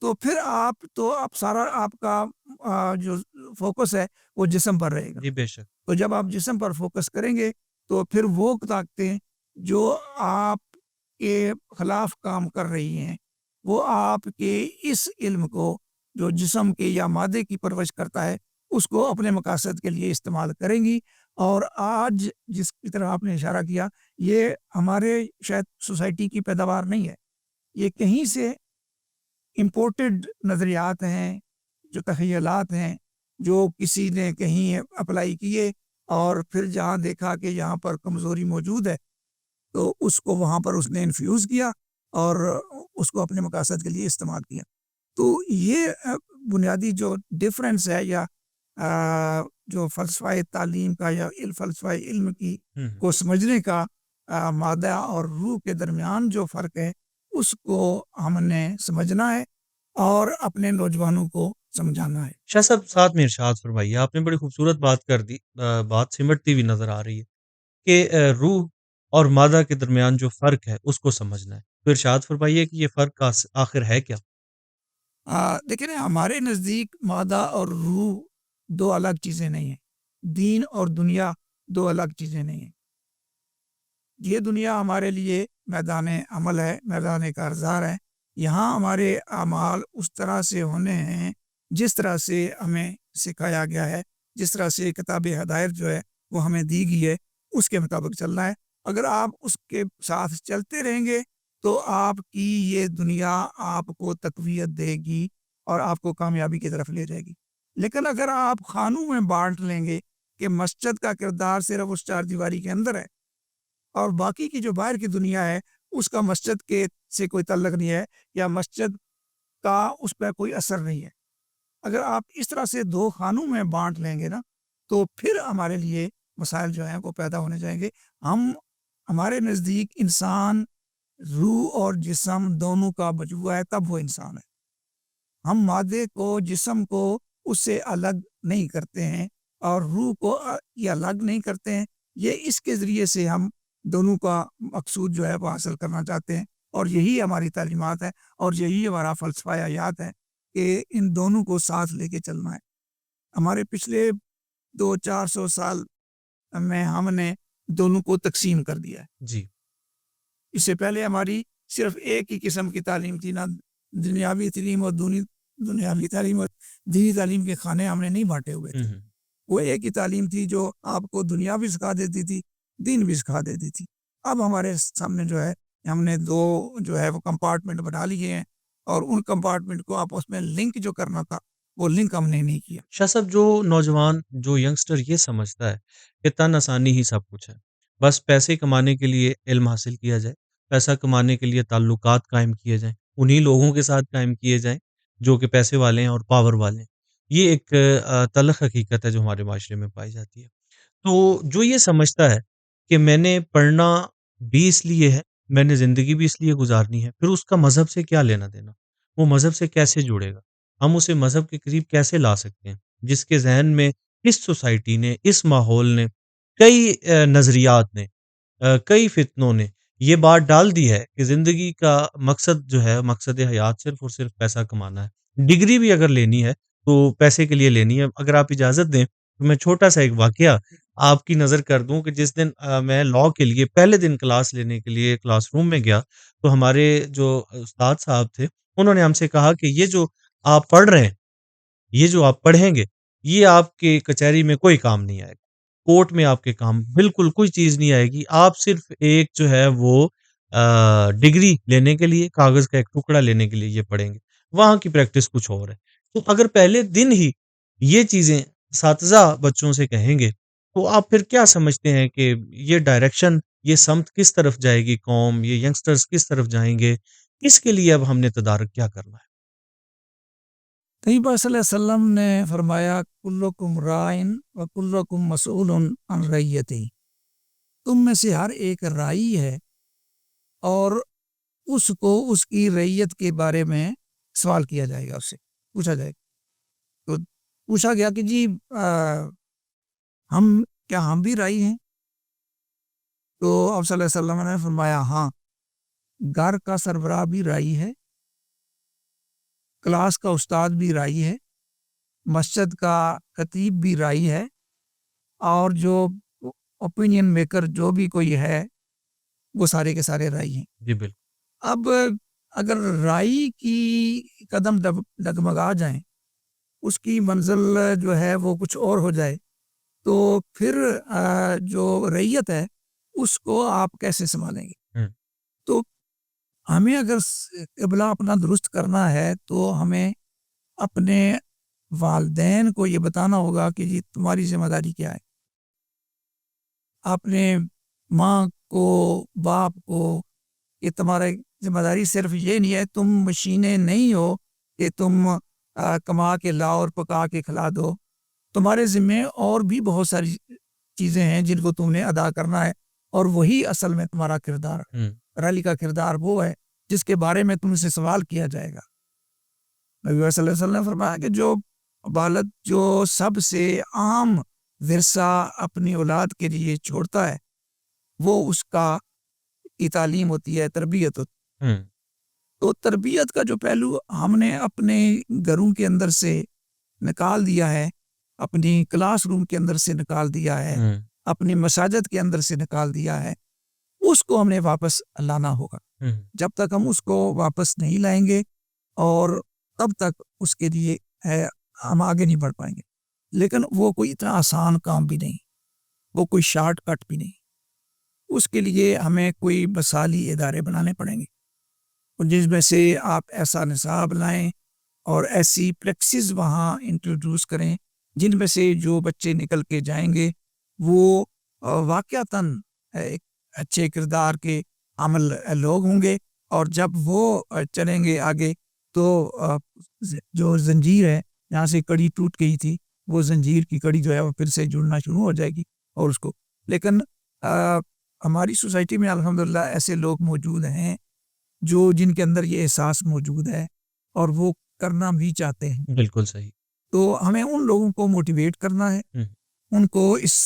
تو پھر آپ سارا آپ کا جو فوکس ہے وہ جسم پر رہے گا۔ جی بے شک۔ تو جب آپ جسم پر فوکس کریں گے تو پھر وہ طاقتیں جو آپ کے خلاف کام کر رہی ہیں وہ آپ کے اس علم کو جو جسم کے یا مادے کی پرورش کرتا ہے اس کو اپنے مقاصد کے لیے استعمال کریں گی۔ اور آج جس کی طرح آپ نے اشارہ کیا، یہ ہمارے شاید سوسائٹی کی پیداوار نہیں ہے، یہ کہیں سے امپورٹڈ نظریات ہیں، جو تخیلات ہیں، جو کسی نے کہیں اپلائی کیے اور پھر جہاں دیکھا کہ یہاں پر کمزوری موجود ہے تو اس کو وہاں پر اس نے انفیوز کیا اور اس کو اپنے مقاصد کے لیے استعمال کیا۔ تو یہ بنیادی جو ڈفرینس ہے یا جو فلسفہ تعلیم کا یا فلسفہ علم کی کو سمجھنے کا مادہ اور روح کے درمیان جو فرق ہے اس کو ہم نے سمجھنا ہے اور اپنے نوجوانوں کو سمجھانا ہے۔ شاہ صاحب ساتھ میں ارشاد فرمائیے، آپ نے بڑی خوبصورت بات کر دی، بات سمٹتی ہوئی نظر آ رہی ہے کہ روح اور مادہ کے درمیان جو فرق ہے اس کو سمجھنا ہے، تو ارشاد فرمائیے کہ یہ فرق آخر ہے کیا؟ دیکھیں ہمارے نزدیک مادہ اور روح دو الگ چیزیں نہیں ہیں، دین اور دنیا دو الگ چیزیں نہیں ہیں۔ یہ دنیا ہمارے لیے میدان عمل ہے، میدان کارزار ہے، یہاں ہمارے اعمال اس طرح سے ہونے ہیں جس طرح سے ہمیں سکھایا گیا ہے، جس طرح سے کتاب ہدایت جو ہے وہ ہمیں دی گئی ہے اس کے مطابق چلنا ہے۔ اگر آپ اس کے ساتھ چلتے رہیں گے تو آپ کی یہ دنیا آپ کو تقویت دے گی اور آپ کو کامیابی کی طرف لے جائے گی۔ لیکن اگر آپ خانوں میں بانٹ لیں گے کہ مسجد کا کردار صرف اس چار دیواری کے اندر ہے اور باقی کی جو باہر کی دنیا ہے اس کا مسجد کے سے کوئی تعلق نہیں ہے یا مسجد کا اس پہ کوئی اثر نہیں ہے، اگر آپ اس طرح سے دو خانوں میں بانٹ لیں گے نا تو پھر ہمارے لیے مسائل جو ہیں وہ پیدا ہونے جائیں گے۔ ہمارے نزدیک انسان روح اور جسم دونوں کا مجموعہ ہے، تب وہ انسان ہے۔ ہم مادے کو، جسم کو اس سے الگ نہیں کرتے ہیں اور روح کو یہ الگ نہیں کرتے ہیں. یہ اس کے ذریعے سے ہم دونوں کا مقصود جو ہے وہ حاصل کرنا چاہتے ہیں اور یہی ہماری تعلیمات ہے اور یہی ہمارا فلسفہ حیات ہے کہ ان دونوں کو ساتھ لے کے چلنا ہے. ہمارے پچھلے 200-400 سال میں ہم نے دونوں کو تقسیم کر دیا ہے. جی اس سے پہلے ہماری صرف ایک ہی قسم کی تعلیم تھی، نہ دنیاوی تعلیم اور دنیاوی تعلیم اور دینی تعلیم کے کھانے ہم نے نہیں بانٹے ہوئے تھے. وہ ایک ہی تعلیم تھی جو آپ کو دنیا بھی سکھا دیتی تھی، دین بھی سکھا دیتی تھی. اب ہمارے سامنے جو ہے ہم نے دو جو ہے وہ کمپارٹمنٹ بنا لیے ہیں اور ان کمپارٹمنٹ کو آپس میں لنک جو کرنا تھا وہ لنک ہم نے نہیں کیا. شاہ صاحب، جو نوجوان، جو ینگسٹر یہ سمجھتا ہے کہ تن آسانی ہی سب کچھ ہے، بس پیسے کمانے کے لیے علم حاصل کیا جائے، پیسہ کمانے کے لیے تعلقات قائم کیے جائیں، انہی لوگوں کے ساتھ قائم کیے جائیں جو کہ پیسے والے ہیں اور پاور والے ہیں، یہ ایک تلخ حقیقت ہے جو ہمارے معاشرے میں پائی جاتی ہے. تو جو یہ سمجھتا ہے کہ میں نے پڑھنا بھی اس لیے ہے، میں نے زندگی بھی اس لیے گزارنی ہے، پھر اس کا مذہب سے کیا لینا دینا؟ وہ مذہب سے کیسے جڑے گا؟ ہم اسے مذہب کے قریب کیسے لا سکتے ہیں جس کے ذہن میں اس سوسائٹی نے، اس ماحول نے، کئی نظریات نے، کئی فتنوں نے یہ بات ڈال دی ہے کہ زندگی کا مقصد جو ہے، مقصد حیات صرف اور صرف پیسہ کمانا ہے. ڈگری بھی اگر لینی ہے تو پیسے کے لیے لینی ہے. اگر آپ اجازت دیں تو میں چھوٹا سا ایک واقعہ آپ کی نظر کر دوں کہ جس دن میں لاء کے لیے پہلے دن کلاس لینے کے لیے کلاس روم میں گیا تو ہمارے جو استاد صاحب تھے انہوں نے ہم سے کہا کہ یہ جو آپ پڑھ رہے ہیں، یہ جو آپ پڑھیں گے، یہ آپ کے کچہری میں کوئی کام نہیں آئے گا، کورٹ میں آپ کے کام بالکل کوئی چیز نہیں آئے گی. آپ صرف ایک جو ہے وہ ڈگری لینے کے لیے، کاغذ کا ایک ٹکڑا لینے کے لیے یہ پڑھیں گے، وہاں کی پریکٹس کچھ اور ہے. تو اگر پہلے دن ہی یہ چیزیں اساتذہ بچوں سے کہیں گے تو آپ پھر کیا سمجھتے ہیں کہ یہ ڈائریکشن، یہ سمت کس طرف جائے گی قوم، یہ ینگسٹرز کس طرف جائیں گے؟ اس کے لیے اب ہم نے تدارک کیا کرنا ہے؟ نبی پاک صلی اللہ علیہ وسلم نے فرمایا کلکم رائن و کلکم مسئول عن رعیتہ. تم میں سے ہر ایک رائی ہے اور اس کو اس کی رعیت کے بارے میں سوال کیا جائے گا، اس سے پوچھا جائے گا. تو پوچھا گیا کہ جی ہم بھی رائی ہیں؟ تو آپ صلی اللہ علیہ وسلم نے فرمایا ہاں، گھر کا سربراہ بھی رائی ہے، کلاس کا استاد بھی رائی ہے، مسجد کا خطیب بھی رائی ہے، اور جو اوپینین میکر جو بھی کوئی ہے وہ سارے کے سارے رائی ہیں. جی بالکل. اب اگر رائی کی قدم ڈگمگا جائیں، اس کی منزل جو ہے وہ کچھ اور ہو جائے، تو پھر جو رعیت ہے اس کو آپ کیسے سنبھالیں گے؟ ہوں. تو ہمیں اگر قبلہ اپنا درست کرنا ہے تو ہمیں اپنے والدین کو یہ بتانا ہوگا کہ جی تمہاری ذمہ داری کیا ہے. اپنے ماں کو، باپ کو، کہ تمہارا ذمہ داری صرف یہ نہیں ہے، تم مشینیں نہیں ہو کہ تم کما کے لاؤ اور پکا کے کھلا دو. تمہارے ذمہ اور بھی بہت ساری چیزیں ہیں جن کو تم نے ادا کرنا ہے، اور وہی اصل میں تمہارا کردار، رالی کا کردار وہ ہے جس کے بارے میں تم سے سوال کیا جائے گا. نبی صلی اللہ علیہ وسلم نے فرمایا کہ جو والد جو سب سے عام ورثہ اپنی اولاد کے لیے چھوڑتا ہے وہ اس کی تعلیم ہوتی ہے، تربیت ہوتی ہے. تو تربیت کا جو پہلو ہم نے اپنے گھروں کے اندر سے نکال دیا ہے، اپنی کلاس روم کے اندر سے نکال دیا ہے، اپنی مساجد کے اندر سے نکال دیا ہے، اس کو ہم نے واپس لانا ہوگا. جب تک ہم اس کو واپس نہیں لائیں گے اور تب تک اس کے لیے ہم آگے نہیں بڑھ پائیں گے. لیکن وہ کوئی اتنا آسان کام بھی نہیں، وہ کوئی شارٹ کٹ بھی نہیں. اس کے لیے ہمیں کوئی مثالی ادارے بنانے پڑیں گے جس میں سے آپ ایسا نصاب لائیں اور ایسی پریکٹسز وہاں انٹروڈیوس کریں جن میں سے جو بچے نکل کے جائیں گے وہ واقعتاً ایک اچھے کردار کے عمل لوگ ہوں گے. اور جب وہ چلیں گے آگے تو جو زنجیر ہے جہاں سے کڑی ٹوٹ گئی تھی، وہ زنجیر کی کڑی جو ہے وہ پھر سے جڑنا شروع ہو جائے گی. اور اس کو لیکن ہماری سوسائٹی میں الحمدللہ ایسے لوگ موجود ہیں جن کے اندر یہ احساس موجود ہے اور وہ کرنا بھی چاہتے ہیں. بالکل صحیح. تو ہمیں ان لوگوں کو موٹیویٹ کرنا ہے، ان کو اس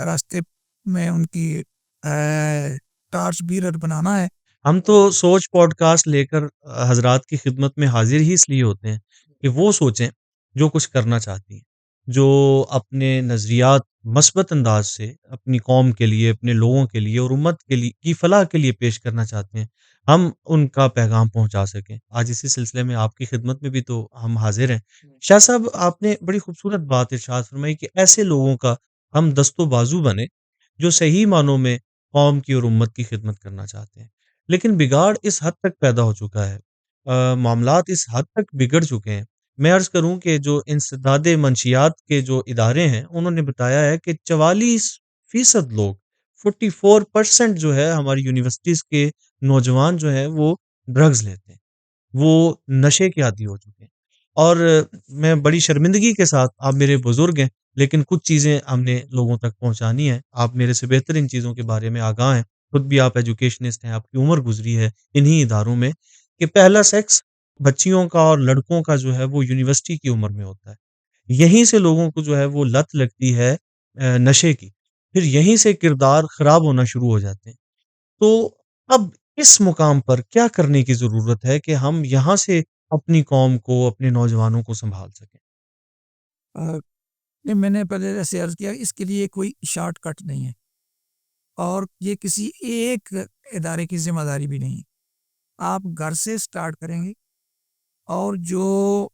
راستے میں ان کی ٹارچ بیرر بنانا ہے۔ ہم تو سوچ پوڈ کاسٹ لے کر حضرات کی خدمت میں حاضر ہی اس لیے ہوتے ہیں کہ وہ سوچیں جو کچھ کرنا چاہتی ہیں، جو اپنے نظریات مثبت انداز سے اپنی قوم کے لیے، اپنے لوگوں کے لیے اور امت کے لیے کی فلاح کے لیے پیش کرنا چاہتے ہیں، ہم ان کا پیغام پہنچا سکیں۔ آج اسی سلسلے میں آپ کی خدمت میں بھی تو ہم حاضر ہیں۔ شاہ صاحب، آپ نے بڑی خوبصورت بات ارشاد فرمائی کہ ایسے لوگوں کا ہم دست و بازو بنے جو صحیح معنوں میں قوم کی اور امت کی خدمت کرنا چاہتے ہیں۔ لیکن بگاڑ اس حد تک پیدا ہو چکا ہے، معاملات اس حد تک بگڑ چکے ہیں۔ میں عرض کروں کہ جو انسداد منشیات کے جو ادارے ہیں، انہوں نے بتایا ہے کہ 44% لوگ 44% جو ہے ہماری یونیورسٹیز کے نوجوان جو ہیں وہ ڈرگز لیتے ہیں، وہ نشے کے عادی ہو چکے ہیں۔ اور میں بڑی شرمندگی کے ساتھ، آپ میرے بزرگ ہیں لیکن کچھ چیزیں ہم نے لوگوں تک پہنچانی ہیں، آپ میرے سے بہتر ان چیزوں کے بارے میں آگاہ ہیں، خود بھی آپ ایجوکیشنسٹ ہیں، آپ کی عمر گزری ہے انہی اداروں میں، کہ پہلا سیکس بچیوں کا اور لڑکوں کا جو ہے وہ یونیورسٹی کی عمر میں ہوتا ہے۔ یہیں سے لوگوں کو جو ہے وہ لت لگتی ہے نشے کی، پھر یہیں سے کردار خراب ہونا شروع ہو جاتے ہیں۔ تو اب اس مقام پر کیا کرنے کی ضرورت ہے کہ ہم یہاں سے اپنی قوم کو، اپنے نوجوانوں کو سنبھال سکیں؟ نہیں، میں نے پہلے جیسے عرض کیا، اس کے لیے کوئی شارٹ کٹ نہیں ہے اور یہ کسی ایک ادارے کی ذمہ داری بھی نہیں ہے۔ آپ گھر سے سٹارٹ کریں گے اور جو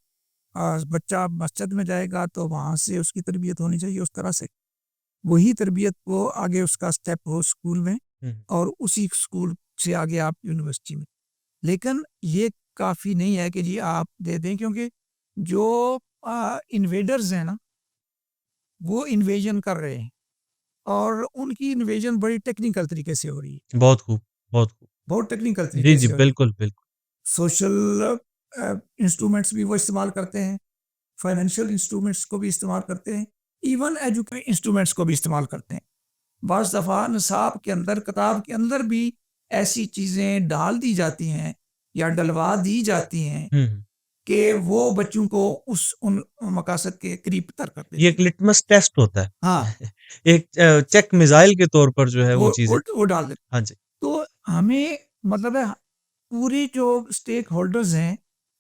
بچہ مسجد میں جائے گا تو وہاں سے اس کی تربیت ہونی چاہیے اس طرح سے، وہی تربیت کو آگے اس کا سٹیپ ہو اسکول میں، اور اسی اسکول سے آگے آپ یونیورسٹی میں۔ لیکن یہ کافی نہیں ہے کہ جی آپ دے دیں، کیونکہ جو انویڈرز ہیں نا، وہ انویژن کر رہے ہیں اور ان کی انویژن بڑی ٹیکنیکل طریقے سے ہو رہی ہے، بہت خوب، بہت خوب۔ بہت ٹیکنیکل جی طریقے جی، سے ہو رہی ہے۔ بالکل بالکل۔ سوشل انسٹرومنٹس بھی وہ استعمال کرتے ہیں، فائنینشیل انسٹرومنٹس کو بھی استعمال کرتے ہیں، ایون ایجوکیشن انسٹرومنٹس کو بھی استعمال کرتے ہیں۔ بعض دفعہ نصاب کے اندر، کتاب کے اندر بھی ایسی چیزیں ڈال دی جاتی ہیں یا ڈلوا دی جاتی ہیں کہ وہ بچوں کو ان مقاصد کے قریب تر کر دیتی یہ ایک لٹمس ٹیسٹ ہوتا ہے، ہاں، ایک چیک میزائل کے طور پر جو ہے وہ چیزیں۔ وہ ڈال دیتے۔ ہاں جی، تو ہمیں مطلب ہے پوری جو اسٹیک ہولڈرز ہیں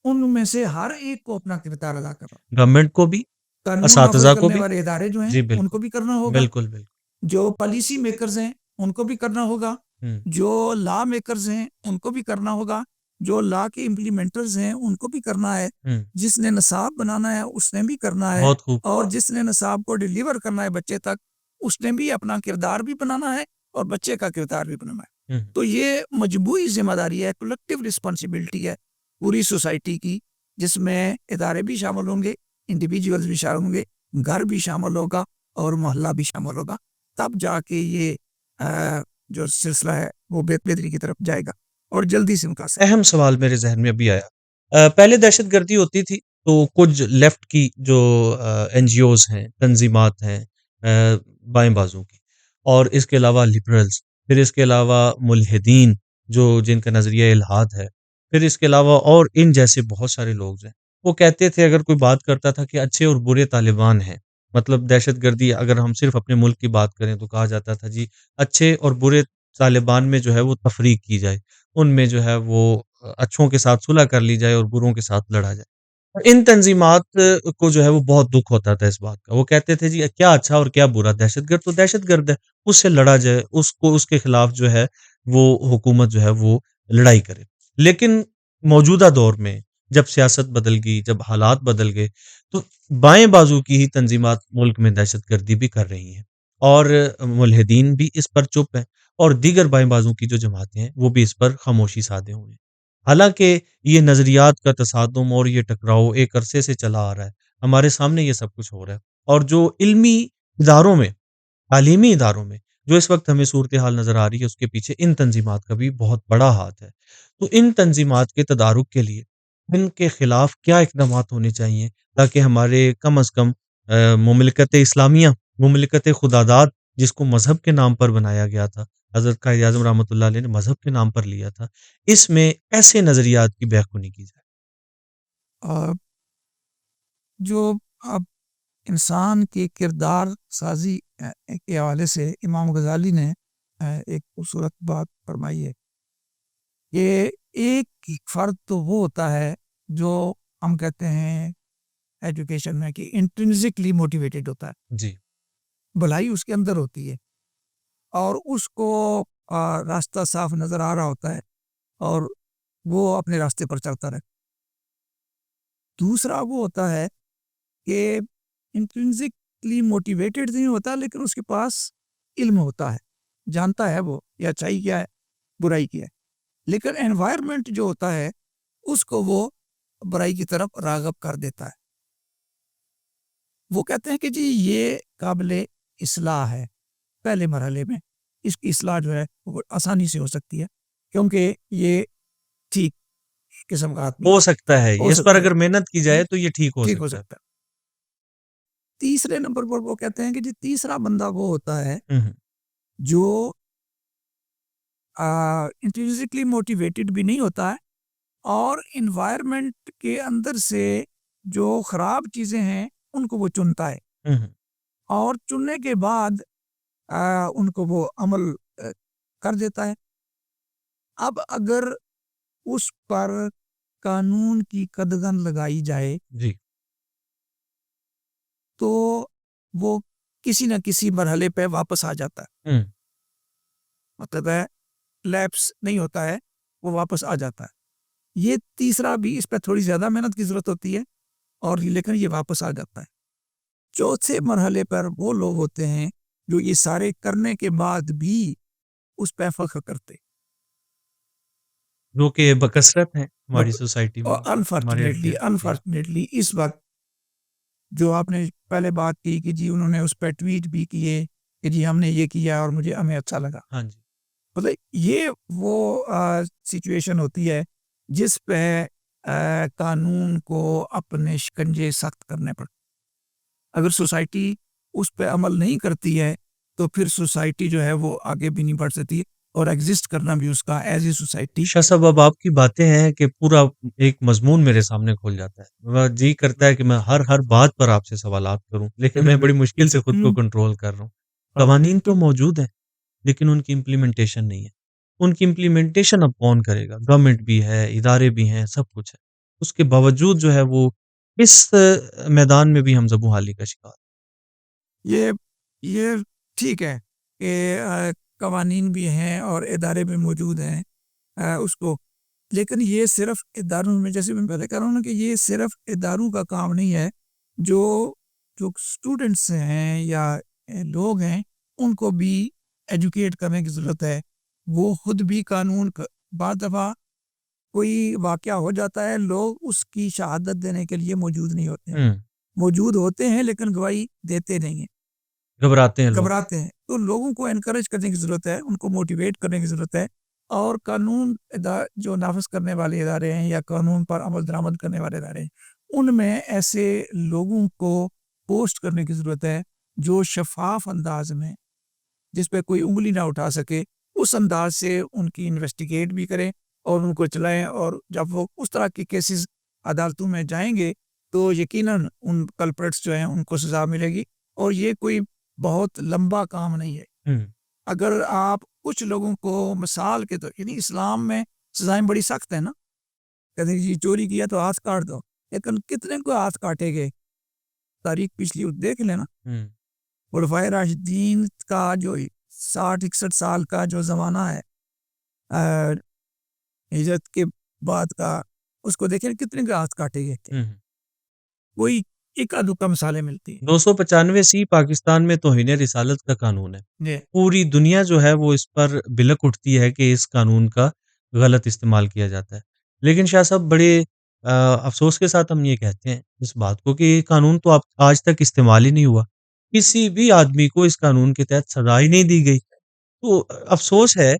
ان میں سے ہر ایک کو اپنا کردار ادا کرنا، گورنمنٹ کو بھی، قانون نافذ اساتذہ کو کرنے بھی۔ والے ادارے جو ہیں جی ان بالکل کو بھی کرنا ہوگا، بالکل بالکل۔ جو پالیسی میکرز ہیں ان کو بھی کرنا ہوگا، جو لا میکرز ہیں ان کو بھی کرنا ہوگا، جو لا کے امپلیمنٹرز ہیں ان کو بھی کرنا ہے، جس نے نصاب بنانا ہے اس نے بھی کرنا ہے، بہت خوب۔ اور جس نے نصاب کو ڈیلیور کرنا ہے بچے تک، اس نے بھی اپنا کردار بھی بنانا ہے اور بچے کا کردار بھی بنانا ہے۔ تو یہ مجموعی ذمہ داری ہے، کلیکٹیو رسپانسبلٹی ہے پوری سوسائٹی کی، جس میں ادارے بھی شامل ہوں گے، انڈیویجولز بھی شامل ہوں گے، گھر بھی شامل ہوگا اور محلہ بھی شامل ہوگا، تب جا کے یہ جو سلسلہ ہے وہ بہتری کی طرف جائے گا اور جلدی سے مقاصد۔ اہم سوال میرے ذہن میں ابھی آیا، پہلے دہشت گردی ہوتی تھی تو کچھ لیفٹ کی جو این جی اوز ہیں، تنظیمات ہیں بائیں بازو کی، اور اس کے علاوہ لبرلز، پھر اس کے علاوہ ملحدین جو جن کا نظریہ الحاد ہے، پھر اس کے علاوہ اور ان جیسے بہت سارے لوگ ہیں، وہ کہتے تھے، اگر کوئی بات کرتا تھا کہ اچھے اور برے طالبان ہیں، مطلب دہشت گردی اگر ہم صرف اپنے ملک کی بات کریں تو کہا جاتا تھا جی اچھے اور برے طالبان میں جو ہے وہ تفریق کی جائے، ان میں جو ہے وہ اچھوں کے ساتھ صلح کر لی جائے اور بروں کے ساتھ لڑا جائے۔ ان تنظیمات کو جو ہے وہ بہت دکھ ہوتا تھا اس بات کا، وہ کہتے تھے جی کیا اچھا اور کیا برا، دہشت گرد تو دہشت گرد ہے، اس سے لڑا جائے، اس کے خلاف جو ہے وہ حکومت جو ہے وہ لڑائی کرے۔ لیکن موجودہ دور میں جب سیاست بدل گئی، جب حالات بدل گئے، تو بائیں بازو کی ہی تنظیمات ملک میں دہشت گردی بھی کر رہی ہیں، اور ملحدین بھی اس پر چپ ہیں، اور دیگر بائیں بازو کی جو جماعتیں ہیں وہ بھی اس پر خاموشی سادے ہوئے ہیں۔ حالانکہ یہ نظریات کا تصادم اور یہ ٹکراؤ ایک عرصے سے چلا آ رہا ہے، ہمارے سامنے یہ سب کچھ ہو رہا ہے، اور جو علمی اداروں میں، تعلیمی اداروں میں جو اس وقت ہمیں صورتحال نظر آ رہی ہے، اس کے پیچھے ان تنظیمات کا بھی بہت بڑا ہاتھ ہے۔ تو ان تنظیمات کے تدارک کے لیے ان کے خلاف کیا اقدامات ہونے چاہیے تاکہ ہمارے کم از کم مملکت اسلامیہ، مملکت خداداد، جس کو مذہب کے نام پر بنایا گیا تھا، حضرت قائد اعظم رحمۃ اللہ علیہ نے مذہب کے نام پر لیا تھا، اس میں ایسے نظریات کی بیخونی کی جائے۔ جو اب انسان کی کردار سازی کے حوالے سے امام غزالی نے ایک خوبصورت بات فرمائی ہے کہ ایک فرد تو وہ ہوتا ہے جو ہم کہتے ہیں ایجوکیشن میں کہ انٹرنسکلی موٹیویٹڈ ہوتا ہے، جی بھلائی اس کے اندر ہوتی ہے اور اس کو راستہ صاف نظر آ رہا ہوتا ہے اور وہ اپنے راستے پر چلتا رہے. دوسرا وہ ہوتا ہے کہ انٹرنسکلی موٹیویٹڈ نہیں ہوتا لیکن اس کے پاس علم ہوتا ہے، جانتا ہے وہ یہ اچھائی کیا ہے برائی کیا ہے، لیکن انوائرمنٹ جو ہوتا ہے اس کو وہ برائی کی طرف راغب کر دیتا ہے. وہ کہتے ہیں کہ جی یہ قابل اصلاح ہے، پہلے مرحلے میں اس کی اصلاح جو ہے وہ آسانی سے ہو سکتی ہے کیونکہ یہ ٹھیک قسم کا آدمی ہو سکتا ہے، ہو اس پر سکتا اگر محنت کی جائے ہے، تو یہ ٹھیک ہو ٹھیک ہو سکتا ہے. سکتا ہے. تیسرے نمبر پر وہ کہتے ہیں کہ جی تیسرا بندہ وہ ہوتا ہے ہوں، جو انٹرنسکلی موٹیویٹڈ بھی نہیں ہوتا ہے اور انوائرمنٹ کے اندر سے جو خراب چیزیں ہیں ان کو وہ چنتا ہے ہوں، اور چننے کے بعد ان کو وہ عمل کر دیتا ہے. اب اگر اس پر قانون کی قدغن لگائی جائے جی تو وہ کسی نہ کسی مرحلے پہ واپس آ جاتا ہے، ہوں، مطلب ہے لیپس نہیں ہوتا ہے، وہ واپس آ جاتا ہے. یہ تیسرا بھی اس پہ تھوڑی زیادہ محنت کی ضرورت ہوتی ہے اور لیکن یہ واپس آ جاتا ہے. چوتھے مرحلے پر وہ لوگ ہوتے ہیں جو یہ سارے کرنے کے بعد بھی اس پہ فخر کرتے جو کہ بکثرت ہے ہماری سوسائٹی میں، اور ہمارے ارد گرد. جی انفارچونیٹلی اس وقت جو آپ نے پہلے بات کی کہ جی انہوں نے اس پہ ٹویٹ بھی کیے کہ جی ہم نے یہ کیا اور ہمیں اچھا لگا، ہاں جی مطلب یہ وہ سچویشن ہوتی ہے جس پہ قانون کو اپنے شکنجے سخت کرنے پڑتے. اگر سوسائٹی اس پہ عمل نہیں کرتی ہے تو پھر سوسائٹی جو ہے وہ آگے بھی نہیں بڑھ سکتی اور ایگزسٹ کرنا بھی اس کا ایز اے سوسائٹی. شاہ صاحب اب آپ کی باتیں ہیں کہ پورا ایک مضمون میرے سامنے کھول جاتا ہے. وہ جی کرتا ہے کہ میں ہر بات پر آپ سے سوالات کروں لیکن میں بڑی مشکل سے خود کو کنٹرول کر رہا ہوں. قوانین تو موجود ہیں لیکن ان کی امپلیمنٹیشن نہیں ہے. ان کی امپلیمنٹیشن اب کون کرے گا؟ گورنمنٹ بھی ہے، ادارے بھی ہیں، سب کچھ ہے. اس کے باوجود جو ہے وہ اس میدان میں بھی ہم زبوں حالی کا شکار. یہ ٹھیک ہے کہ قوانین بھی ہیں اور ادارے بھی موجود ہیں اس کو، لیکن یہ صرف اداروں میں، جیسے میں پہلے کہہ رہا ہوں نا کہ یہ صرف اداروں کا کام نہیں ہے. جو اسٹوڈنٹس ہیں یا لوگ ہیں ان کو بھی ایجوکیٹ کرنے کی ضرورت ہے. وہ خود بھی قانون بعض دفعہ کوئی واقعہ ہو جاتا ہے، لوگ اس کی شہادت دینے کے لیے موجود نہیں ہوتے ہیں، موجود ہوتے ہیں لیکن گواہی دیتے نہیں ہیں، گھبراتے ہیں لوگ. گھبراتے ہیں. تو لوگوں کو انکریج کرنے کی ضرورت ہے، ان کو موٹیویٹ کرنے کی ضرورت ہے اور قانون جو نافذ کرنے والے ادارے ہیں یا قانون پر عمل درآمد کرنے والے ادارے ہیں ان میں ایسے لوگوں کو پوسٹ کرنے کی ضرورت ہے جو شفاف انداز میں، جس پہ کوئی انگلی نہ اٹھا سکے، اس انداز سے ان کی انویسٹیگیٹ بھی کریں اور ان کو چلائیں. اور جب وہ اس طرح کے کیسز عدالتوں میں جائیں گے تو یقیناً ان کلپریٹس جو ہیں ان کو سزا ملے گی. اور یہ کوئی بہت لمبا کام نہیں ہے. اگر آپ کچھ لوگوں کو مثال کے طور، یعنی اسلام میں سزائیں بڑی سخت ہیں نا، کہتے ہیں جی چوری کیا تو ہاتھ کاٹ دو، لیکن کتنے کو ہاتھ کاٹے گئے؟ تاریخ پچھلی دیکھ لینا. خلفائے راشدین کا جو 60-61 سال کا جو زمانہ ہے ہجرت کے بعد کا، اس کو دیکھیں کتنے کے ہاتھ کاٹے گئے تھے. کوئی ایک ادھکا مثالیں ملتی ہیں. 295 پاکستان میں توہین رسالت کا قانون ہے. پوری دنیا جو ہے وہ اس پر بلک اٹھتی ہے کہ اس قانون کا غلط استعمال کیا جاتا ہے. لیکن شاہ صاحب بڑے افسوس کے ساتھ ہم یہ کہتے ہیں اس بات کو کہ یہ قانون تو آج تک استعمال ہی نہیں ہوا. کسی بھی آدمی کو اس قانون کے تحت سزا ہی نہیں دی گئی. تو افسوس ہے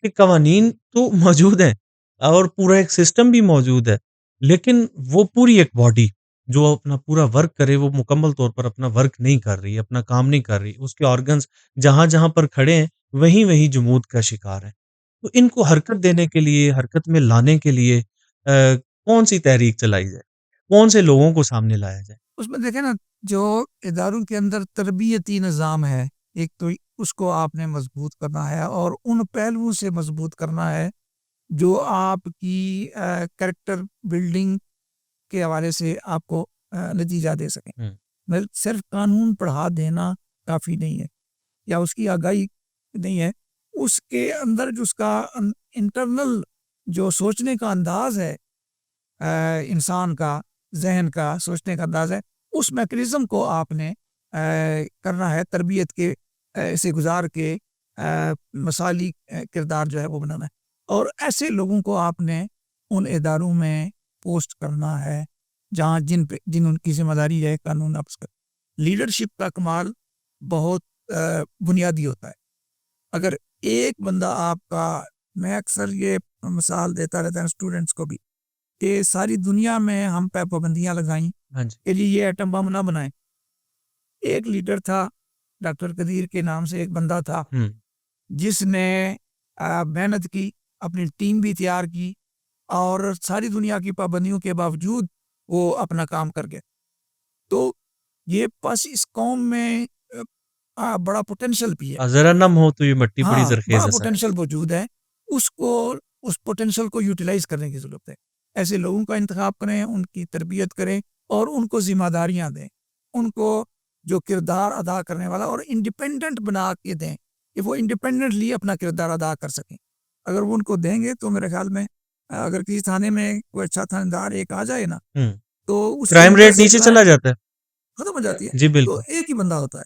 کہ قوانین تو موجود ہیں اور پورا ایک سسٹم بھی موجود ہے، لیکن وہ پوری ایک باڈی جو اپنا پورا ورک کرے وہ مکمل طور پر اپنا ورک نہیں کر رہی، اپنا کام نہیں کر رہی. اس کے آرگنز جہاں جہاں پر کھڑے ہیں وہیں جمود کا شکار ہیں. تو ان کو حرکت دینے کے لیے، حرکت میں لانے کے لیے کون سی تحریک چلائی جائے، کون سے لوگوں کو سامنے لایا جائے؟ اس میں دیکھیں نا جو اداروں کے اندر تربیتی نظام ہے، ایک تو اس کو آپ نے مضبوط کرنا ہے اور ان پہلوؤں سے مضبوط کرنا ہے جو آپ کی کریکٹر بلڈنگ کے حوالے سے آپ کو نتیجہ دے سکیں. ہوں، صرف قانون پڑھا دینا کافی نہیں ہے یا اس کی آگاہی نہیں ہے، اس کے اندر جو اس کا انٹرنل جو سوچنے کا انداز ہے، انسان کا ذہن کا سوچنے کا انداز ہے، اس میکنزم کو آپ نے کرنا ہے، تربیت کے سے گزار کے مثالی کردار جو ہے وہ بنانا ہے، اور ایسے لوگوں کو آپ نے ان اداروں میں پوسٹ کرنا ہے جہاں جن ان کی ذمہ داری ہے قانون نافذ کر. لیڈرشپ کا کمال بہت بنیادی ہوتا ہے. اگر ایک بندہ آپ کا، میں اکثر یہ مثال دیتا رہتا ہوں اسٹوڈنٹس کو بھی، کہ ساری دنیا میں ہم پہ پابندیاں لگائیں ہاں جی، کہ جی یہ ایٹم بم نہ بنائیں. ایک لیڈر تھا ڈاکٹر قدیر کے نام سے، ایک بندہ تھا ہوں، جس نے محنت کی، اپنی ٹیم بھی تیار کی اور ساری دنیا کی پابندیوں کے باوجود وہ اپنا کام کر گئے. تو یہ بس اس قوم میں بڑا پوٹینشیل بھی ہے. ذرا نم ہو تو یہ مٹی بڑی ہاں، زرخیز بڑا ہے سایہ. پوٹینشیل موجود ہے. اس کو اس پوٹینشیل کو یوٹیلائز کرنے کی ضرورت ہے. ایسے لوگوں کا انتخاب کریں، ان کی تربیت کریں اور ان کو ذمہ داریاں دیں، ان کو جو کردار ادا کرنے والا اور انڈیپینڈنٹ بنا کے دیں کہ وہ انڈیپینڈنٹلی اپنا کردار ادا کر سکیں. اگر وہ ان کو دیں گے تو میرے خیال میں اگر کسی تھانے میں کوئی اچھا تھاندار ایک آ جائے نا، ہوں، تو اس کے کرائم اندر ریٹ سے نیچے کرائم چلا جاتا ہے. ختم ہو جاتی ہے. جی تو بالکل. ایک ہی بندہ ہوتا ہے.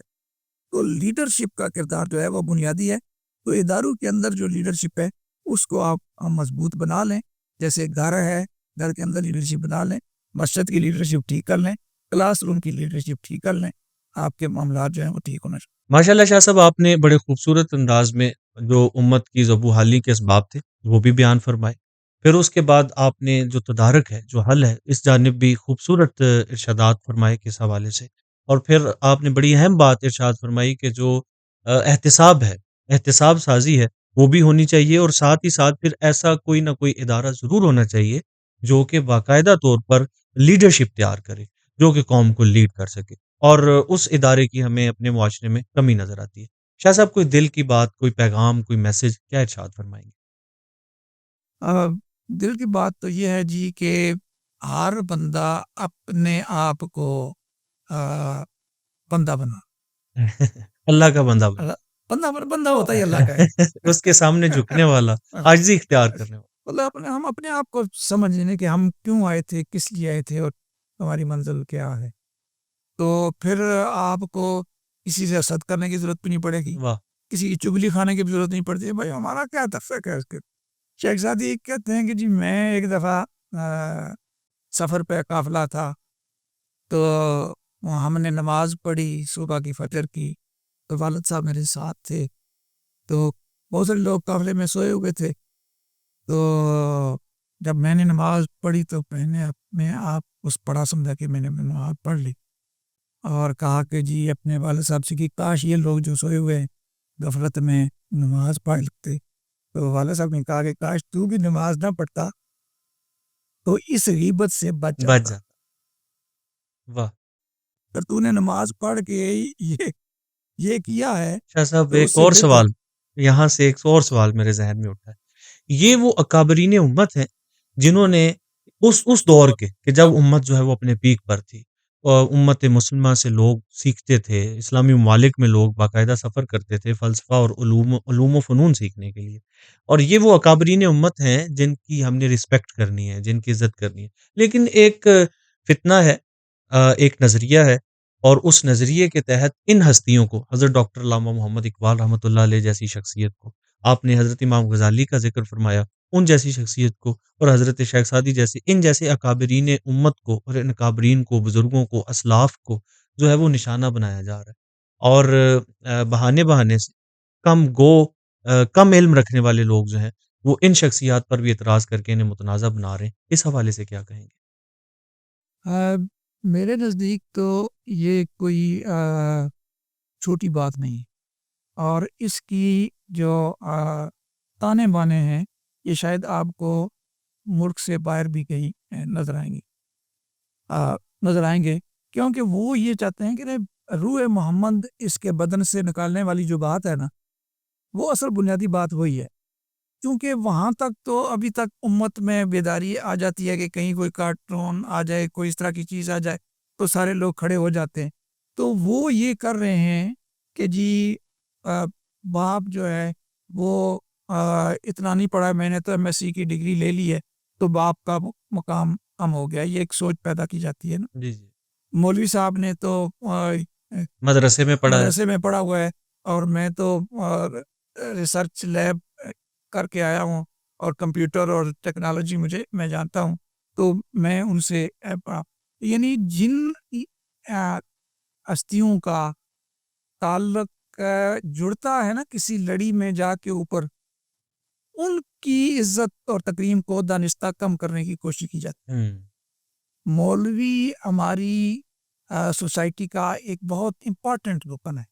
تو لیڈرشپ کا کردار جو ہے وہ بنیادی ہے. تو اداروں کے اندر جو لیڈرشپ ہے اس کو آپ مضبوط بنا لیں. جیسے گھر ہے، گھر کے اندر لیڈرشپ بنا لیں، مسجد کی لیڈرشپ ٹھیک کر لیں، کلاس روم کی لیڈرشپ ٹھیک کر لیں، آپ کے معاملات جو ہیں وہ ٹھیک ہونا چاہیے. ماشاء اللہ شاہ صاحب، آپ نے بڑے خوبصورت انداز میں جو امت کی ذبح حالی کے اسباب تھے وہ بھی بیان فرمائے. پھر اس کے بعد آپ نے جو تدارک ہے، جو حل ہے، اس جانب بھی خوبصورت ارشادات فرمائے کس حوالے سے. اور پھر آپ نے بڑی اہم بات ارشاد فرمائی کہ جو احتساب ہے، احتساب سازی ہے، وہ بھی ہونی چاہیے. اور ساتھ ہی ساتھ پھر ایسا کوئی نہ کوئی ادارہ ضرور ہونا چاہیے جو کہ باقاعدہ طور پر لیڈرشپ تیار کرے، جو کہ قوم کو لیڈ کر سکے. اور اس ادارے کی ہمیں اپنے معاشرے میں کمی نظر آتی ہے. شاہ صاحب، کوئی دل کی بات، کوئی پیغام، کوئی میسج کیا ارشاد فرمائیں گے؟ دل کی بات تو یہ ہے جی کہ ہر بندہ اپنے آپ کو بندہ بنا. اللہ کا بندہ بن. بندہ ہوتا ہی اللہ کا ہے. اس کے سامنے جھکنے والا، عاجزی اختیار کرنے والا. مطلب ہم اپنے آپ کو سمجھنے کہ ہم کیوں آئے تھے، کس لیے آئے تھے اور ہماری منزل کیا ہے. تو پھر آپ کو کسی سے حسد کرنے کی ضرورت بھی نہیں پڑے گی، واہ. کسی کی چگلی کھانے کی بھی ضرورت نہیں پڑتی ہے. بھائی ہمارا کیا تفریق ہے اس کے. شیخ زادی کہتے ہیں کہ جی میں ایک دفعہ سفر پہ قافلہ تھا، تو ہم نے نماز پڑھی صبح کی فجر کی، تو والد صاحب میرے ساتھ تھے. تو بہت سارے لوگ قافلے میں سوئے ہوئے تھے. تو جب میں نے نماز پڑھی تو میں نے اپنے آپ اس پڑھا سمجھا کہ میں نے نماز پڑھ لی، اور کہا کہ جی اپنے والد صاحب سے کہ کاش یہ لوگ جو سوئے ہوئے غفلت میں نماز پڑھ لگتے. تو والد صاحب نے کہا کہ کاش تو بھی نماز نہ پڑھتا تو اس غیبت سے بچ بچ جاتا. جاتا. واہ. اگر تو نے نماز پڑھ کے یہ کیا ہے شاہ صاحب، تو ایک اس سے اور بہتر. سوال یہاں سے، ایک اور سوال میرے ذہن میں اٹھا ہے. یہ وہ اکابرین امت ہیں جنہوں نے اس دور کے کہ جب امت جو ہے وہ اپنے پیک پر تھی، اور امت مسلمہ سے لوگ سیکھتے تھے، اسلامی ممالک میں لوگ باقاعدہ سفر کرتے تھے فلسفہ اور علوم و فنون سیکھنے کے لیے. اور یہ وہ اکابرین امت ہیں جن کی ہم نے رسپیکٹ کرنی ہے، جن کی عزت کرنی ہے. لیکن ایک فتنہ ہے، ایک نظریہ ہے، اور اس نظریے کے تحت ان ہستیوں کو، حضرت ڈاکٹر علامہ محمد اقبال رحمۃ اللہ علیہ جیسی شخصیت کو، آپ نے حضرت امام غزالی کا ذکر فرمایا، ان جیسی شخصیت کو، اور حضرت شیخ سعدی جیسے، ان جیسے اکابرین امت کو، اور ان اکابرین کو، بزرگوں کو، اسلاف کو جو ہے وہ نشانہ بنایا جا رہا ہے. اور بہانے بہانے سے کم علم رکھنے والے لوگ جو ہیں وہ ان شخصیات پر بھی اعتراض کر کے انہیں متنازع بنا رہے ہیں. اس حوالے سے کیا کہیں گے؟ میرے نزدیک تو یہ کوئی چھوٹی بات نہیں، اور اس کی جو تانے بانے ہیں یہ شاید آپ کو ملک سے باہر بھی کہیں نظر آئیں گے. کیونکہ وہ یہ چاہتے ہیں کہ روح محمد اس کے بدن سے نکالنے والی جو بات ہے نا، وہ اصل بنیادی بات وہی ہے، کیونکہ وہاں تک تو ابھی تک امت میں بیداری آ جاتی ہے کہ کہیں کوئی کارٹون آ جائے، کوئی اس طرح کی چیز آ جائے تو سارے لوگ کھڑے ہو جاتے ہیں۔ تو وہ یہ کر رہے ہیں کہ جی باپ جو ہے وہ اتنا نہیں پڑھا، میں نے تو ایم ایس سی کی ڈگری لے لی ہے تو باپ کا مقام کم ہو گیا، یہ ایک سوچ پیدا کی جاتی ہے نا۔ جی جی، مولوی صاحب نے تو مدرسے میں پڑھا ہے۔ مدرسے میں پڑھا ہوا ہے اور میں تو ریسرچ لیب کر کے آیا ہوں اور کمپیوٹر اور ٹیکنالوجی میں جانتا ہوں، تو میں ان سے یعنی جن ہستیوں کا تعلق جڑتا ہے نا کسی لڑی میں جا کے اوپر، ان کی عزت اور تکریم کو دانستہ کم کرنے کی کوشش کی جاتی ہے۔ مولوی ہماری سوسائٹی کا ایک بہت امپورٹنٹ رکن ہے،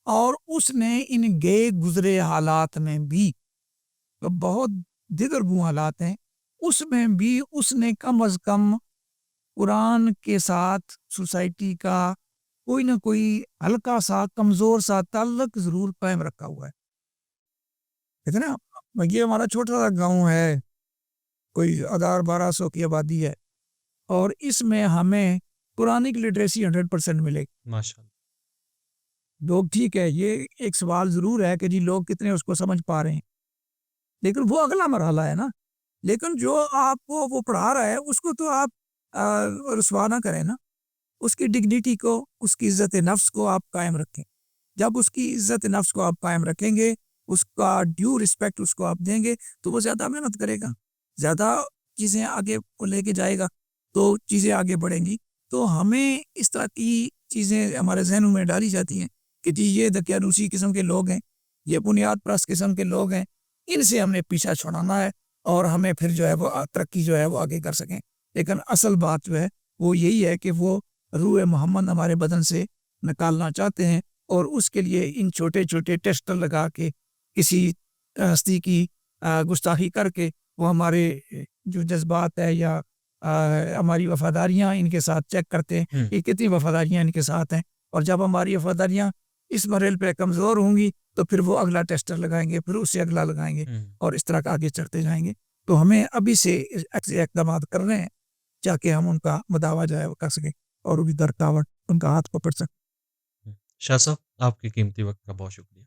اور اس نے ان گئے گزرے حالات میں بھی، بہت دیگر گو حالات ہیں، اس میں بھی اس نے کم از کم قرآن کے ساتھ سوسائٹی کا کوئی نہ کوئی ہلکا سا کمزور سا تعلق ضرور قائم رکھا ہوا ہے۔ اتنا یہ ہمارا چھوٹا سا گاؤں ہے، کوئی 1000-1200 کی آبادی ہے، اور اس میں ہمیں قرآنک لٹریسی 100% ملے گی۔ ماشاءاللہ۔ لوگ ٹھیک ہے، یہ ایک سوال ضرور ہے کہ جی لوگ کتنے اس کو سمجھ پا رہے ہیں، لیکن وہ اگلا مرحلہ ہے نا۔ لیکن جو آپ کو وہ پڑھا رہا ہے اس کو تو آپ رسوا نہ کریں نا، اس کی ڈگنیٹی کو، اس کی عزت نفس کو آپ قائم رکھیں۔ جب اس کی عزت نفس کو آپ قائم رکھیں گے، اس کا ڈیو رسپیکٹ اس کو آپ دیں گے، تو وہ زیادہ محنت کرے گا، زیادہ چیزیں آگے لے کے جائے گا، تو چیزیں آگے بڑھیں گی۔ تو ہمیں اس طرح کی چیزیں ہمارے ذہنوں میں ڈالی جاتی ہیں کہ جی یہ دقیانوسی قسم کے لوگ ہیں، یہ بنیاد پرست قسم کے لوگ ہیں، ان سے ہم نے پیچھا چھڑانا ہے اور ہمیں پھر جو ہے وہ ترقی جو ہے وہ آگے کر سکیں۔ لیکن اصل بات جو ہے وہ یہی ہے کہ وہ روح محمد ہمارے بدن سے نکالنا چاہتے ہیں، اور اس کے لیے ان چھوٹے چھوٹے ٹیسٹ لگا کے کسی ہستی کی گستاخی کر کے وہ ہمارے جو جذبات ہے یا ہماری وفاداریاں ان کے ساتھ چیک کرتے ہیں کہ کتنی وفاداریاں ان کے ساتھ ہیں، اور جب ہماری وفاداریاں اس مرحلے پہ کمزور ہوں گی تو پھر وہ اگلا ٹیسٹر لگائیں گے، پھر اس سے اگلا لگائیں گے، اور اس طرح آگے چڑھتے جائیں گے۔ تو ہمیں ابھی سے اقدامات کر رہے ہیں تاکہ ہم ان کا مداوع جو ہے وہ کر سکیں اور بھی درکاوٹ ان کا ہاتھ پکڑ سکیں۔ شاہ صاحب، آپ کے قیمتی وقت کا بہت شکریہ۔